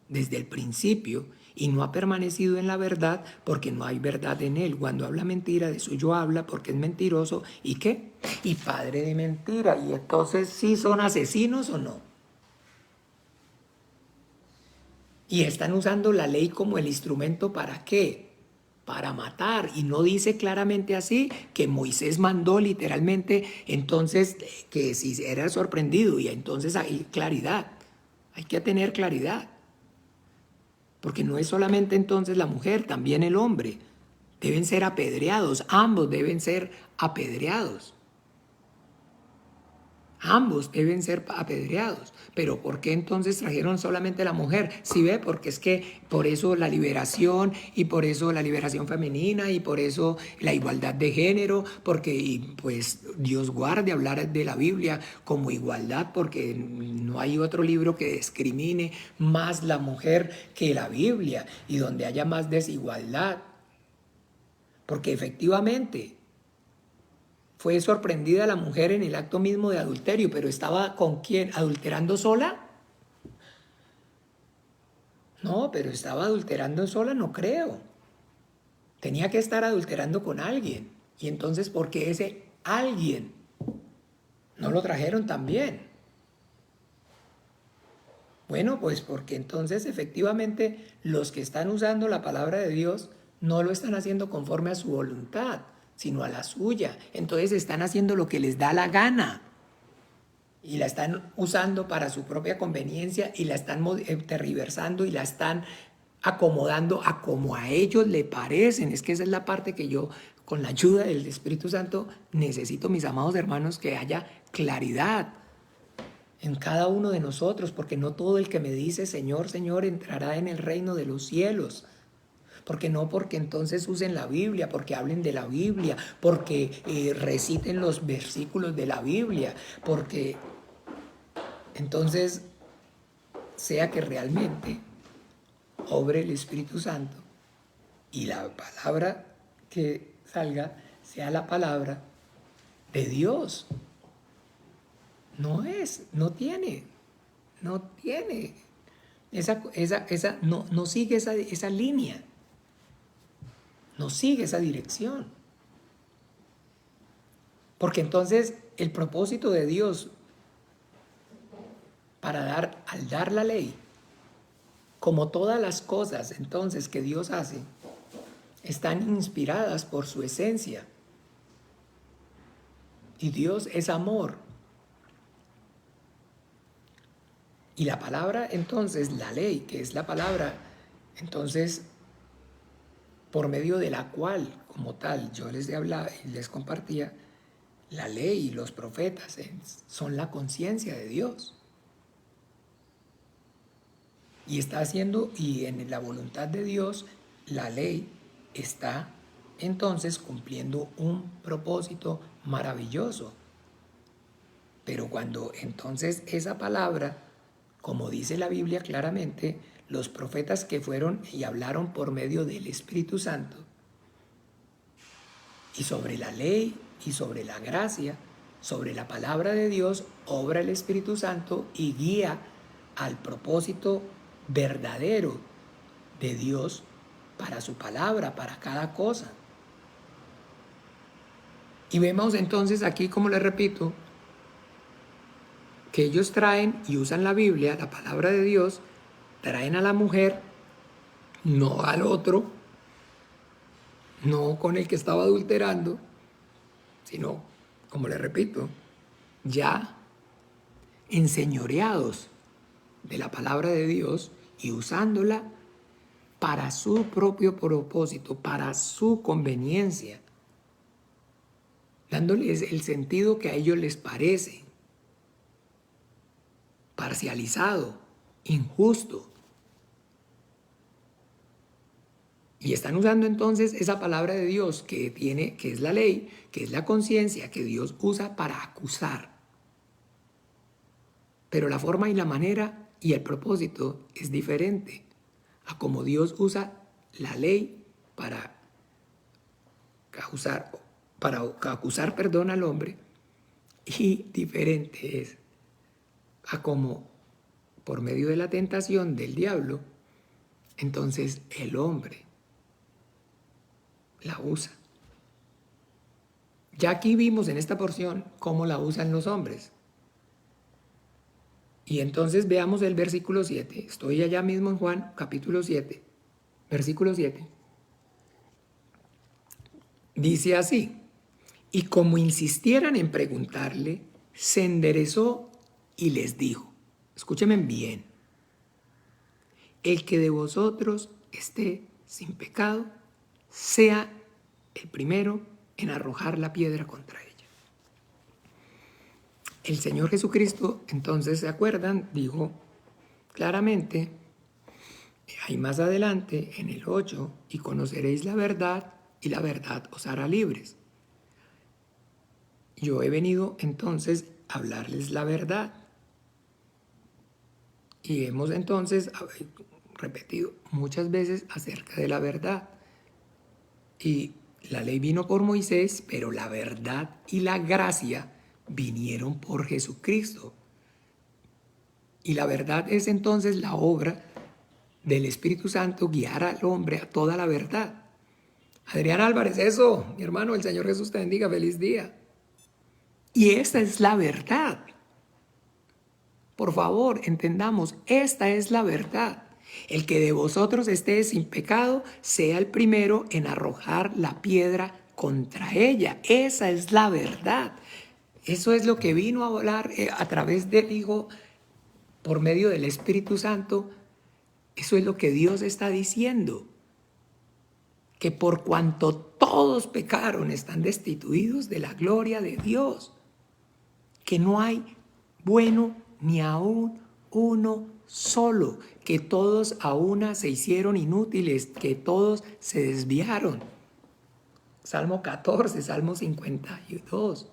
desde el principio, y no ha permanecido en la verdad porque no hay verdad en él. Cuando habla mentira, de suyo habla porque es mentiroso. ¿Y qué? Y padre de mentira. Y entonces, ¿sí son asesinos o no? Y están usando la ley como el instrumento ¿para qué? Para matar. Y no dice claramente así que Moisés mandó literalmente, entonces, que si era sorprendido, y entonces hay claridad. Hay que tener claridad. Porque no es solamente entonces la mujer, también el hombre. Deben ser apedreados, ambos deben ser apedreados. Ambos deben ser apedreados. Pero ¿por qué entonces trajeron solamente la mujer? Sí, ve, porque es que por eso la liberación, y por eso la liberación femenina, y por eso la igualdad de género, porque pues Dios guarde hablar de la Biblia como igualdad, porque no hay otro libro que discrimine más la mujer que la Biblia, y donde haya más desigualdad. Porque efectivamente fue sorprendida la mujer en el acto mismo de adulterio, pero ¿estaba con quién? ¿Adulterando sola? No, pero estaba adulterando sola, no creo. Tenía que estar adulterando con alguien. Y entonces, ¿por qué ese alguien no lo trajeron también? Bueno, pues porque entonces efectivamente los que están usando la palabra de Dios no lo están haciendo conforme a su voluntad, sino a la suya. Entonces están haciendo lo que les da la gana y la están usando para su propia conveniencia, y la están tergiversando, y la están acomodando a como a ellos le parecen. Es que esa es la parte que yo, con la ayuda del Espíritu Santo, necesito, mis amados hermanos, que haya claridad en cada uno de nosotros, porque no todo el que me dice Señor, Señor entrará en el reino de los cielos. Porque no, porque entonces usen la Biblia, porque hablen de la Biblia, porque reciten los versículos de la Biblia, porque entonces sea que realmente obre el Espíritu Santo y la palabra que salga sea la palabra de Dios. No tiene no sigue esa línea, no sigue esa dirección. Porque entonces el propósito de Dios al dar la ley, como todas las cosas entonces que Dios hace, están inspiradas por su esencia. Y Dios es amor. Y la palabra, entonces, la ley, que es la palabra, entonces, por medio de la cual, como tal, yo les hablaba y les compartía, la ley y los profetas son la conciencia de Dios. Y está haciendo, y en la voluntad de Dios, la ley está entonces cumpliendo un propósito maravilloso. Pero cuando entonces esa palabra, como dice la Biblia claramente, los profetas que fueron y hablaron por medio del Espíritu Santo, y sobre la ley y sobre la gracia, sobre la palabra de Dios, obra el Espíritu Santo y guía al propósito verdadero de Dios para su palabra, para cada cosa. Y vemos entonces aquí, como les repito, que ellos traen y usan la Biblia, la palabra de Dios, traen a la mujer, no al otro, no con el que estaba adulterando, sino, como les repito, ya enseñoreados de la palabra de Dios y usándola para su propio propósito, para su conveniencia, dándoles el sentido que a ellos les parece, parcializado, injusto. Y están usando entonces esa palabra de Dios que es la ley, que es la conciencia, que Dios usa para acusar. Pero la forma y la manera y el propósito es diferente a como Dios usa la ley para acusar, perdón, al hombre, y diferente es a como por medio de la tentación del diablo, entonces el hombre la usa. Ya aquí vimos en esta porción cómo la usan los hombres. Y entonces veamos el versículo 7. Estoy allá mismo en Juan, capítulo 7, versículo 7. Dice así: y como insistieran en preguntarle, se enderezó y les dijo, escúchenme bien, el que de vosotros esté sin pecado, sea el primero en arrojar la piedra contra ella. El Señor Jesucristo, entonces, ¿se acuerdan? Dijo claramente, ahí más adelante, en el 8, y conoceréis la verdad, y la verdad os hará libres. Yo he venido entonces a hablarles la verdad. Y hemos entonces repetido muchas veces acerca de la verdad. Y la ley vino por Moisés, pero la verdad y la gracia vinieron por Jesucristo. Y la verdad es entonces la obra del Espíritu Santo, guiar al hombre a toda la verdad. Adrián Álvarez, eso, mi hermano, el Señor Jesús te bendiga, feliz día. Y esta es la verdad. Por favor, entendamos, esta es la verdad. El que de vosotros esté sin pecado, sea el primero en arrojar la piedra contra ella. Esa es la verdad. Eso es lo que vino a hablar a través del Hijo por medio del Espíritu Santo. Eso es lo que Dios está diciendo. Que por cuanto todos pecaron, están destituidos de la gloria de Dios. Que no hay bueno ni aún uno solo, que todos a una se hicieron inútiles, que todos se desviaron. Salmo 14, Salmo 52.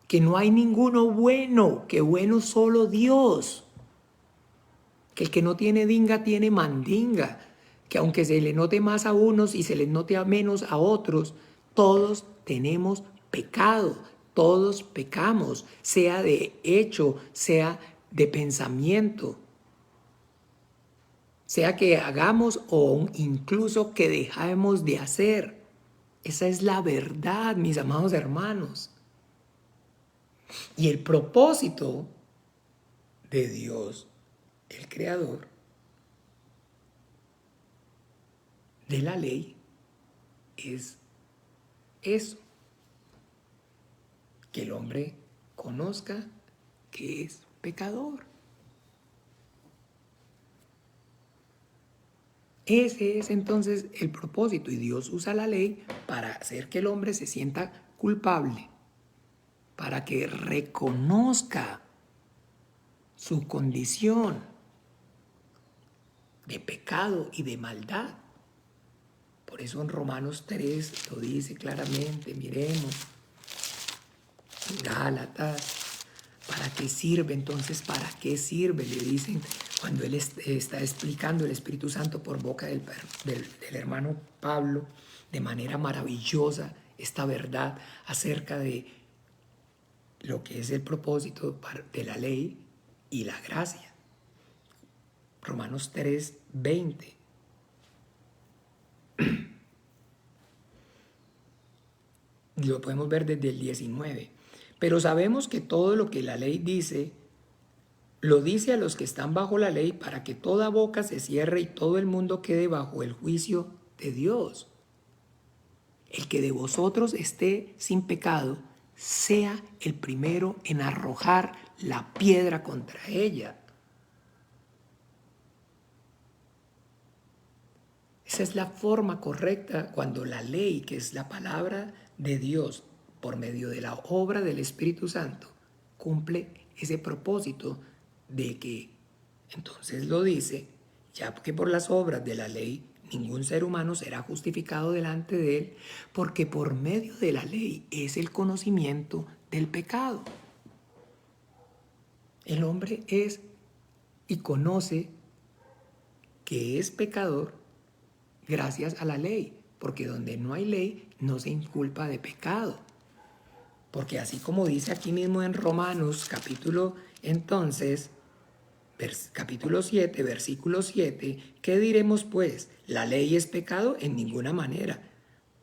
Que no hay ninguno bueno, que bueno solo Dios. Que el que no tiene dinga tiene mandinga. Que aunque se le note más a unos y se les note a menos a otros, todos tenemos pecado. Todos pecamos, sea de hecho, sea de pensamiento, sea que hagamos o incluso que dejemos de hacer. Esa es la verdad, mis amados hermanos. Y el propósito de Dios, el Creador, de la ley, es eso. Que el hombre conozca que es pecador. Ese es entonces el propósito, y Dios usa la ley para hacer que el hombre se sienta culpable, para que reconozca su condición de pecado y de maldad. Por eso en Romanos 3 lo dice claramente, miremos. Gálatas, ¿para qué sirve? Entonces, ¿para qué sirve? Le dicen cuando él está explicando el Espíritu Santo por boca del hermano Pablo de manera maravillosa esta verdad acerca de lo que es el propósito de la ley y la gracia. Romanos 3:20. Lo podemos ver desde el 19. Pero sabemos que todo lo que la ley dice, lo dice a los que están bajo la ley para que toda boca se cierre y todo el mundo quede bajo el juicio de Dios. El que de vosotros esté sin pecado, sea el primero en arrojar la piedra contra ella. Esa es la forma correcta cuando la ley, que es la palabra de Dios, por medio de la obra del Espíritu Santo, cumple ese propósito de que, entonces lo dice, ya que por las obras de la ley ningún ser humano será justificado delante de él, porque por medio de la ley es el conocimiento del pecado. El hombre es y conoce que es pecador gracias a la ley, porque donde no hay ley no se inculpa de pecado. Porque así como dice aquí mismo en Romanos capítulo 7, versículo 7, ¿qué diremos pues? ¿La ley es pecado? En ninguna manera.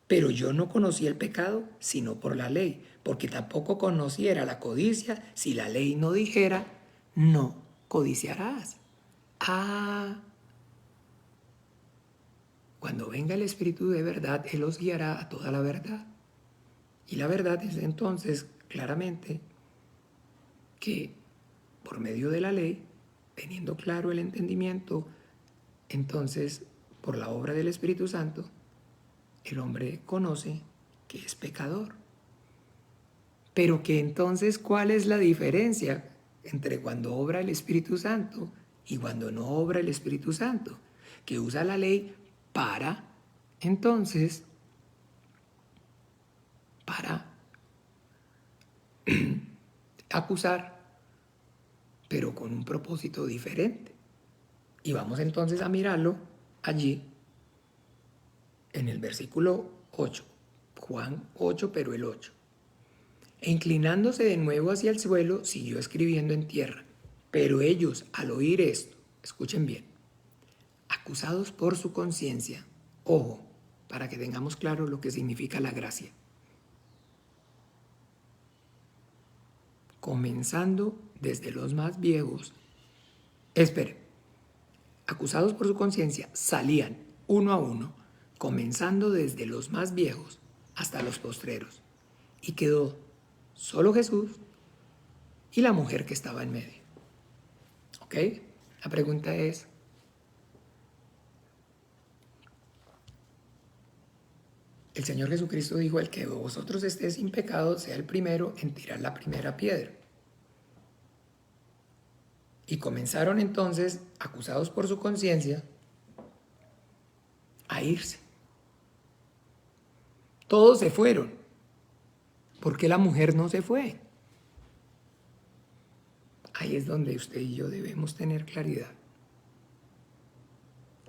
Pero yo no conocí el pecado sino por la ley, porque tampoco conociera la codicia si la ley no dijera, no codiciarás. Cuando venga el Espíritu de verdad, Él os guiará a toda la verdad. Y la verdad es entonces claramente que por medio de la ley, teniendo claro el entendimiento, entonces por la obra del Espíritu Santo, el hombre conoce que es pecador. Pero que entonces, ¿cuál es la diferencia entre cuando obra el Espíritu Santo y cuando no obra el Espíritu Santo? Que usa la ley para, entonces, para acusar, pero con un propósito diferente. Y vamos entonces a mirarlo allí en el versículo 8, Juan 8, pero el 8. E inclinándose de nuevo hacia el suelo, siguió escribiendo en tierra. Pero ellos, al oír esto, escuchen bien, acusados por su conciencia, ojo, para que tengamos claro lo que significa la gracia, comenzando desde los más viejos, acusados por su conciencia, salían uno a uno, comenzando desde los más viejos hasta los postreros, y quedó solo Jesús y la mujer que estaba en medio. ¿Ok? La pregunta es, el Señor Jesucristo dijo, el que vosotros esté sin pecado sea el primero en tirar la primera piedra. Y comenzaron entonces, acusados por su conciencia, a irse. Todos se fueron. ¿Por qué la mujer no se fue? Ahí es donde usted y yo debemos tener claridad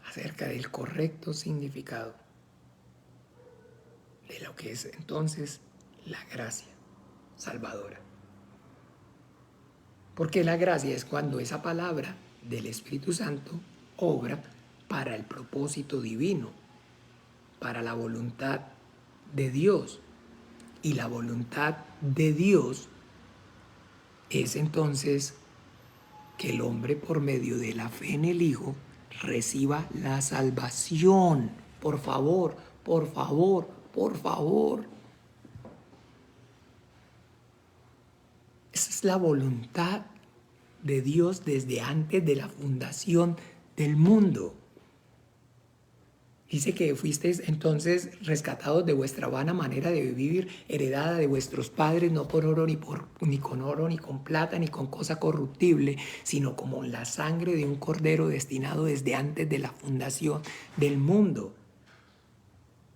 acerca del correcto significado de lo que es entonces la gracia salvadora. Porque la gracia es cuando esa palabra del Espíritu Santo obra para el propósito divino, para la voluntad de Dios. Y la voluntad de Dios es entonces que el hombre por medio de la fe en el Hijo reciba la salvación. Por favor, por favor, por favor. Esa es la voluntad de Dios desde antes de la fundación del mundo. Dice que fuisteis entonces rescatados de vuestra vana manera de vivir, heredada de vuestros padres, no por oro ni con oro, ni con plata, ni con cosa corruptible, sino como la sangre de un cordero destinado desde antes de la fundación del mundo.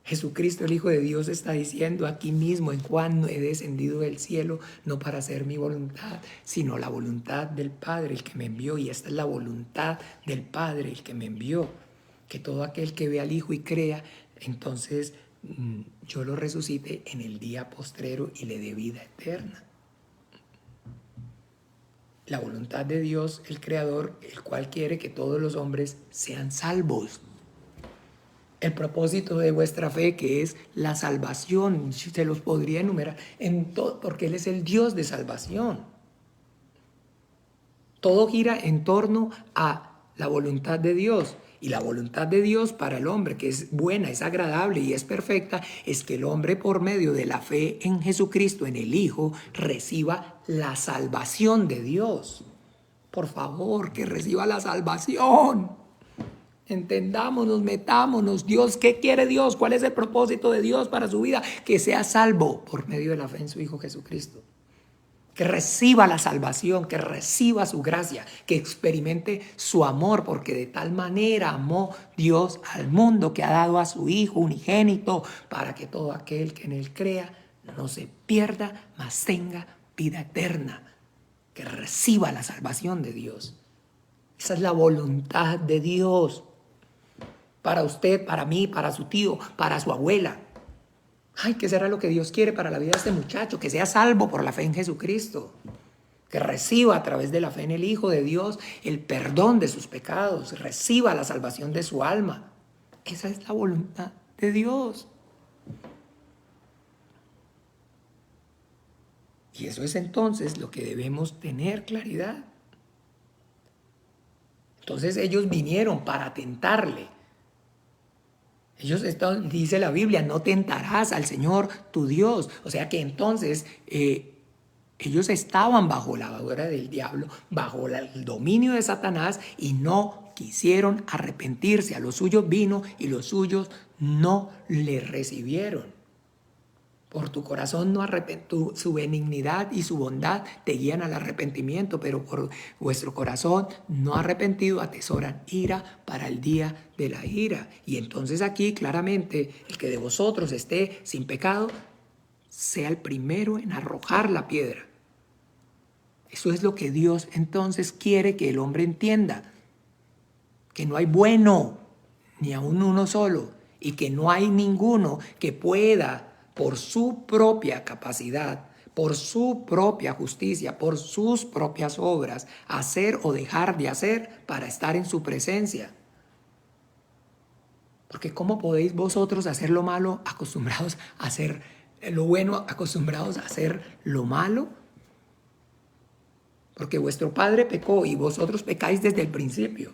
Jesucristo, el Hijo de Dios, está diciendo aquí mismo en Juan, no he descendido del cielo no para hacer mi voluntad, sino la voluntad del Padre, el que me envió. Y esta es la voluntad del Padre, el que me envió. Que todo aquel que ve al Hijo y crea, entonces yo lo resucite en el día postrero y le dé vida eterna. la voluntad de Dios, el Creador, el cual quiere que todos los hombres sean salvos. El propósito de vuestra fe, que es la salvación, se los podría enumerar en todo, porque Él es el Dios de salvación. Todo gira en torno a la voluntad de Dios. Y la voluntad de Dios para el hombre, que es buena, es agradable y es perfecta, es que el hombre por medio de la fe en Jesucristo, en el Hijo, reciba la salvación de Dios. Por favor, que reciba la salvación. Entendámonos, metámonos. Dios, ¿qué quiere Dios? ¿Cuál es el propósito de Dios para su vida? Que sea salvo por medio de la fe en su Hijo Jesucristo. Que reciba la salvación, que reciba su gracia, que experimente su amor, porque de tal manera amó Dios al mundo que ha dado a su Hijo unigénito para que todo aquel que en Él crea no se pierda, mas tenga vida eterna. Que reciba la salvación de Dios. Esa es la voluntad de Dios para usted, para mí, para su tío, para su abuela. Ay, ¿qué será lo que Dios quiere para la vida de este muchacho? Que sea salvo por la fe en Jesucristo. Que reciba a través de la fe en el Hijo de Dios el perdón de sus pecados. Reciba la salvación de su alma. Esa es la voluntad de Dios. Y eso es entonces lo que debemos tener claridad. Entonces ellos vinieron para tentarle. Dice la Biblia, no tentarás al Señor tu Dios. O sea que entonces ellos estaban bajo la levadura del diablo, bajo el dominio de Satanás y no quisieron arrepentirse. A los suyos vino y los suyos no le recibieron. Por tu corazón no su benignidad y su bondad te guían al arrepentimiento, pero por vuestro corazón no arrepentido atesoran ira para el día de la ira. Y entonces aquí claramente el que de vosotros esté sin pecado sea el primero en arrojar la piedra. Eso es lo que Dios entonces quiere que el hombre entienda, que no hay bueno ni aun uno solo y que no hay ninguno que pueda por su propia capacidad, por su propia justicia, por sus propias obras, hacer o dejar de hacer para estar en su presencia. Porque ¿cómo podéis vosotros hacer lo malo acostumbrados a hacer lo bueno, acostumbrados a hacer lo malo? Porque vuestro padre pecó y vosotros pecáis desde el principio.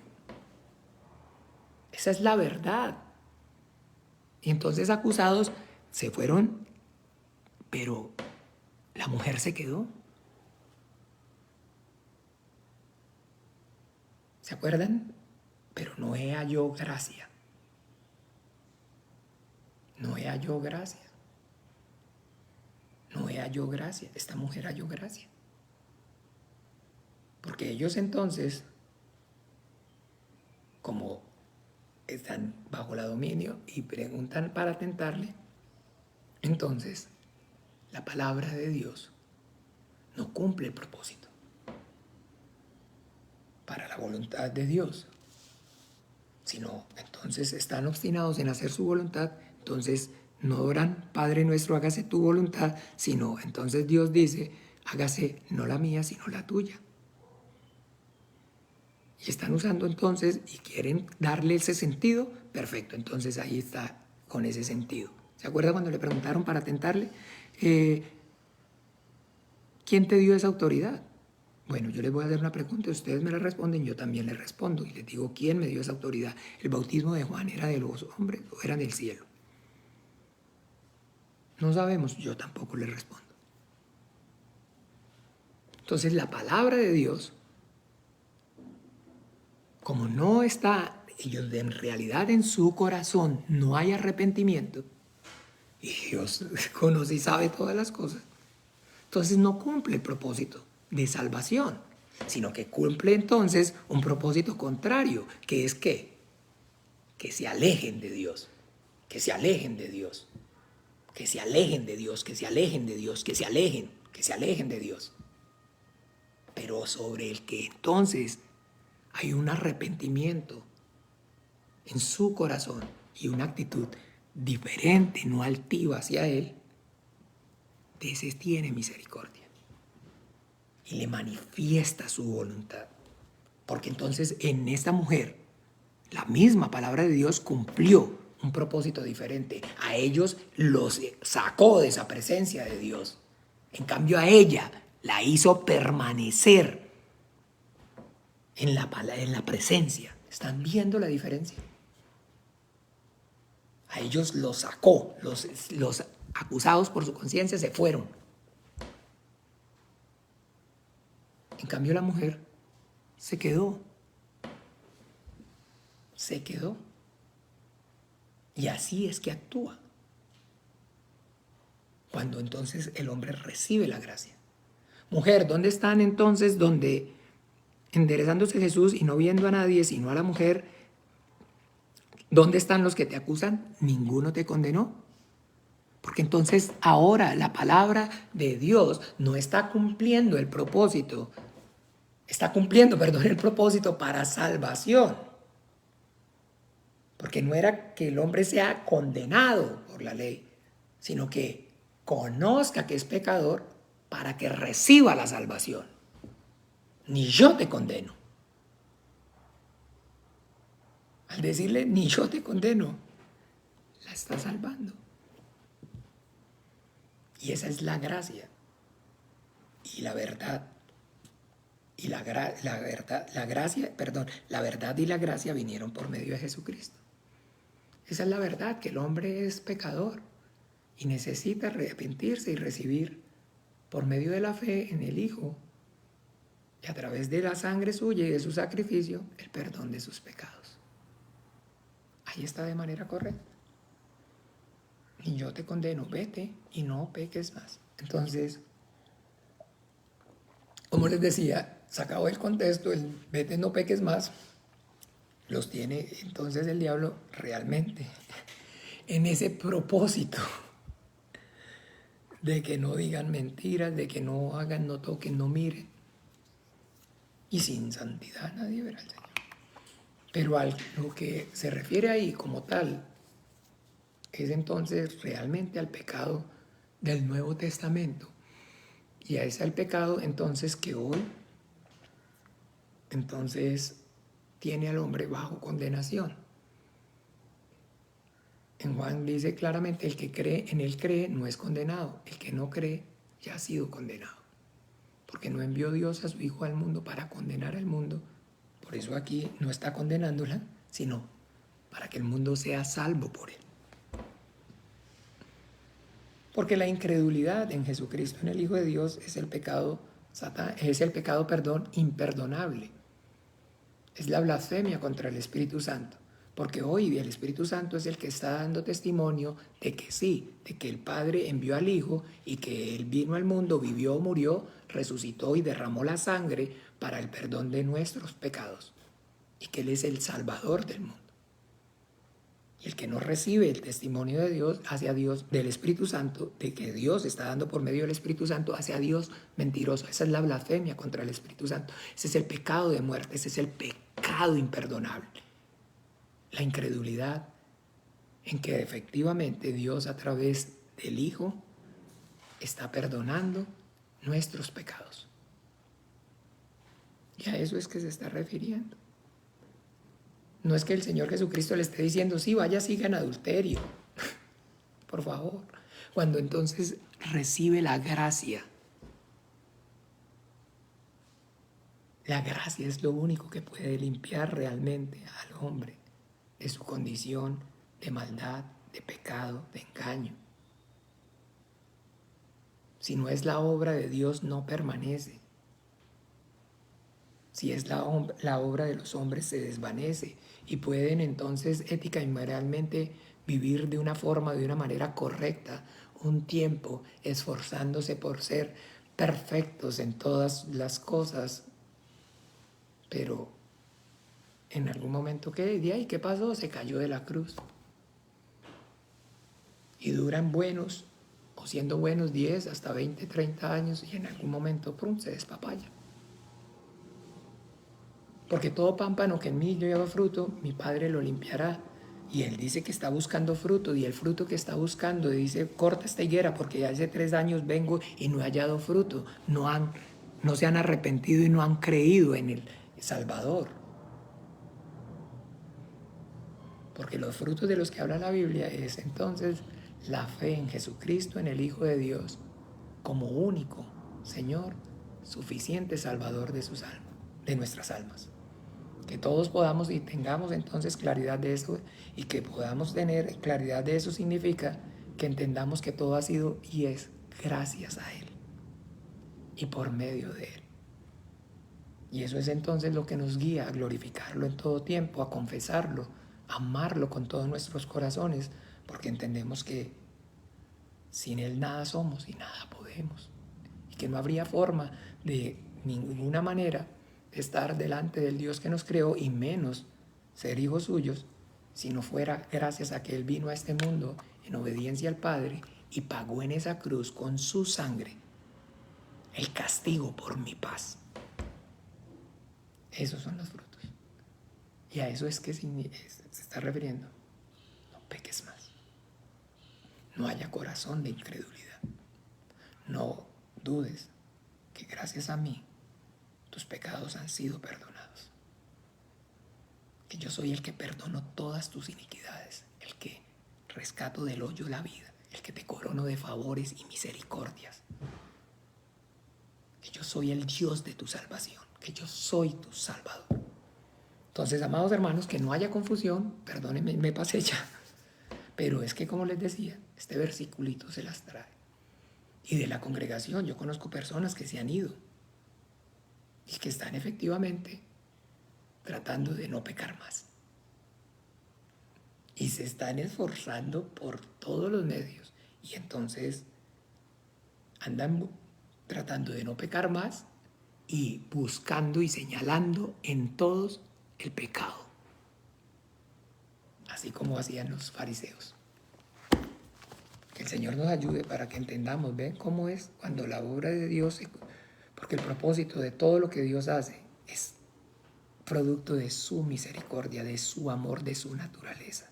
Esa es la verdad. Y entonces acusados se fueron, pero la mujer se quedó. ¿Se acuerdan? Pero Noé halló gracia. Noé halló gracia. Noé halló gracia. Esta mujer halló gracia. Porque ellos entonces, como están bajo la dominio y preguntan para tentarle, entonces la palabra de Dios no cumple el propósito para la voluntad de Dios, sino entonces están obstinados en hacer su voluntad. Entonces no oran, Padre nuestro, hágase tu voluntad, sino entonces Dios dice, hágase no la mía, sino la tuya. Y están usando entonces y quieren darle ese sentido, perfecto, entonces ahí está con ese sentido. ¿Se acuerda cuando le preguntaron para tentarle? ¿Quién te dio esa autoridad? Bueno, yo les voy a hacer una pregunta, ustedes me la responden, yo también les respondo y les digo, ¿quién me dio esa autoridad? ¿El bautismo de Juan era de los hombres o era del cielo? No sabemos, yo tampoco les respondo. Entonces la palabra de Dios, como no está, ellos en realidad en su corazón no hay arrepentimiento, y Dios conoce y sabe todas las cosas, entonces no cumple el propósito de salvación, sino que cumple entonces un propósito contrario, que es que se alejen de Dios, que se alejen de Dios, que se alejen de Dios, que se alejen de Dios, que se alejen de Dios. Pero sobre el que entonces hay un arrepentimiento en su corazón y una actitud diferente, no altiva hacia Él, de ese tiene misericordia. y le manifiesta su voluntad. Porque entonces en esta mujer, la misma palabra de Dios cumplió un propósito diferente. A ellos los sacó de esa presencia de Dios. En cambio a ella la hizo permanecer en la presencia. ¿Están viendo la diferencia? A ellos los sacó, los acusados por su conciencia se fueron. En cambio la mujer se quedó. Se quedó. Y así es que actúa. Cuando entonces el hombre recibe la gracia. Mujer, ¿dónde están entonces donde enderezándose Jesús y no viendo a nadie sino a la mujer? ¿Dónde están los que te acusan? ¿Ninguno te condenó? Porque entonces ahora la palabra de Dios no está cumpliendo el propósito. Está cumpliendo, perdón, el propósito para salvación. Porque no era que el hombre sea condenado por la ley, sino que conozca que es pecador para que reciba la salvación. Ni yo te condeno. Al decirle, ni yo te condeno, la está salvando. Y esa es la gracia. Y la verdad. Y la verdad y la gracia vinieron por medio de Jesucristo. Esa es la verdad, que el hombre es pecador y necesita arrepentirse y recibir por medio de la fe en el Hijo y a través de la sangre suya y de su sacrificio el perdón de sus pecados. Ahí está de manera correcta. Y yo te condeno, vete y no peques más. Entonces, como les decía, sacado del contexto, el vete, no peques más, los tiene entonces el diablo realmente en ese propósito de que no digan mentiras, de que no hagan, no toquen, no miren. Y sin santidad nadie verá al Señor. Pero a lo que se refiere ahí como tal es entonces realmente al pecado del Nuevo Testamento. Y a ese al pecado entonces que hoy entonces tiene al hombre bajo condenación. En Juan dice claramente, el que cree, en él cree, no es condenado. El que no cree ya ha sido condenado. Porque no envió Dios a su Hijo al mundo para condenar al mundo. Por eso aquí no está condenándola, sino para que el mundo sea salvo por él. Porque la incredulidad en Jesucristo, en el Hijo de Dios, es el pecado, imperdonable. Es la blasfemia contra el Espíritu Santo. Porque hoy el Espíritu Santo es el que está dando testimonio de que sí, de que el Padre envió al Hijo y que Él vino al mundo, vivió, murió, resucitó y derramó la sangre para el perdón de nuestros pecados. Y que Él es el Salvador del mundo. Y el que no recibe el testimonio de Dios hacia Dios, del Espíritu Santo, de que Dios está dando por medio del Espíritu Santo hacia Dios mentiroso. Esa es la blasfemia contra el Espíritu Santo. Ese es el pecado de muerte, ese es el pecado imperdonable. La incredulidad en que efectivamente Dios a través del Hijo está perdonando nuestros pecados. Y a eso es que se está refiriendo. No es que el Señor Jesucristo le esté diciendo, sí, vaya, siga en adulterio. Por favor. Cuando entonces recibe la gracia. La gracia es lo único que puede limpiar realmente al hombre de su condición de maldad, de pecado, de engaño. Si no es la obra de Dios, no permanece. Si es la obra de los hombres, se desvanece y pueden entonces ética y moralmente vivir de una forma, de una manera correcta, un tiempo esforzándose por ser perfectos en todas las cosas, pero en algún momento, ¿qué pasó? Se cayó de la cruz. Y duran buenos, o siendo buenos 10 hasta 20, 30 años, y en algún momento, se despapaya. Porque todo pámpano que en mí lleva fruto, mi Padre lo limpiará. Y Él dice que está buscando fruto, y el fruto que está buscando, dice, corta esta higuera, porque ya hace 3 años vengo y no he hallado fruto. No han no se han arrepentido y no han creído en el Salvador. Porque los frutos de los que habla la Biblia es entonces la fe en Jesucristo, en el Hijo de Dios, como único Señor, suficiente Salvador de sus almas, de nuestras almas. Que todos podamos y tengamos entonces claridad de eso, y que podamos tener claridad de eso significa que entendamos que todo ha sido y es gracias a Él y por medio de Él. Y eso es entonces lo que nos guía a glorificarlo en todo tiempo, a confesarlo, a amarlo con todos nuestros corazones, porque entendemos que sin Él nada somos y nada podemos, y que no habría forma de ninguna manera de estar delante del Dios que nos creó, y menos ser hijos suyos, si no fuera gracias a que Él vino a este mundo en obediencia al Padre y pagó en esa cruz con su sangre el castigo por mi paz. Esos son los frutos. Y a eso es que se está refiriendo. No peques más. No haya corazón de incredulidad. No dudes que gracias a mí tus pecados han sido perdonados. Que yo soy el que perdono todas tus iniquidades, el que rescato del hoyo la vida, el que te corono de favores y misericordias. Que yo soy el Dios de tu salvación, que yo soy tu Salvador. Entonces, amados hermanos, que no haya confusión, perdónenme, me pasé ya, pero es que, como les decía, este versiculito se las trae. Y de la congregación, yo conozco personas que se han ido y que están efectivamente tratando de no pecar más. Y se están esforzando por todos los medios. Y entonces andan tratando de no pecar más y buscando y señalando en todos el pecado. Así como hacían los fariseos. Que el Señor nos ayude para que entendamos, ¿ven cómo es cuando la obra de Dios, porque el propósito de todo lo que Dios hace es producto de su misericordia, de su amor, de su naturaleza.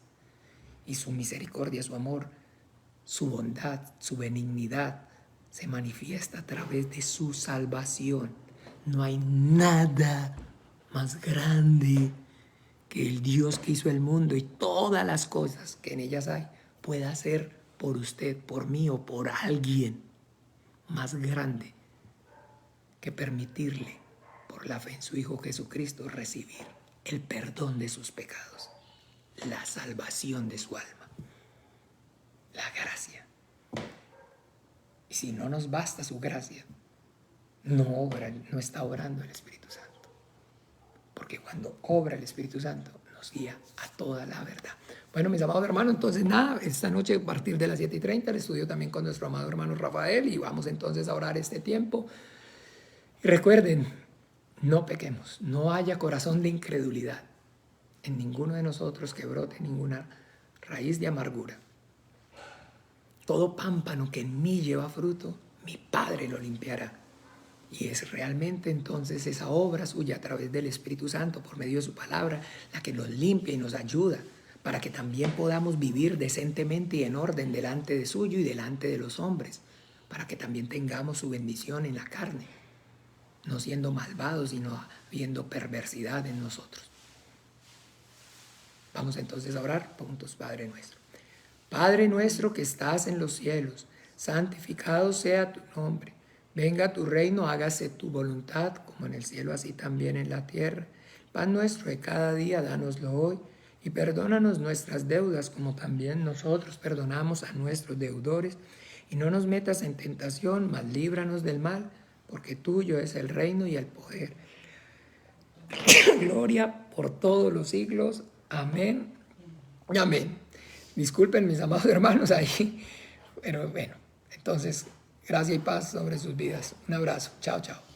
Y su misericordia, su amor, su bondad, su benignidad se manifiesta a través de su salvación. No hay nada más grande que el Dios que hizo el mundo y todas las cosas que en ellas hay pueda hacer por usted, por mí o por alguien más grande que permitirle, por la fe en su Hijo Jesucristo, recibir el perdón de sus pecados, la salvación de su alma, la gracia. Y si no nos basta su gracia, no está obrando el Espíritu Santo. Porque cuando obra el Espíritu Santo, nos guía a toda la verdad. Bueno, mis amados hermanos, entonces nada, esta noche a partir de las 7:30 el estudio también con nuestro amado hermano Rafael, y vamos entonces a orar este tiempo. Y recuerden, no pequemos, no haya corazón de incredulidad en ninguno de nosotros, que brote ninguna raíz de amargura. Todo pámpano que en mí lleva fruto, mi Padre lo limpiará. Y es realmente entonces esa obra suya a través del Espíritu Santo, por medio de su palabra, la que nos limpia y nos ayuda para que también podamos vivir decentemente y en orden delante de suyo y delante de los hombres, para que también tengamos su bendición en la carne, no siendo malvados, sino viendo perversidad en nosotros. Vamos entonces a orar juntos. Padre nuestro. Padre nuestro que estás en los cielos, santificado sea tu nombre. Venga tu reino, hágase tu voluntad, como en el cielo, así también en la tierra. Pan nuestro de cada día, dánoslo hoy, y perdónanos nuestras deudas, como también nosotros perdonamos a nuestros deudores. Y no nos metas en tentación, mas líbranos del mal, porque tuyo es el reino y el poder. Gloria por todos los siglos. Amén y amén. Disculpen, mis amados hermanos, ahí, pero bueno, entonces, gracia y paz sobre sus vidas. Un abrazo. Chao, chao.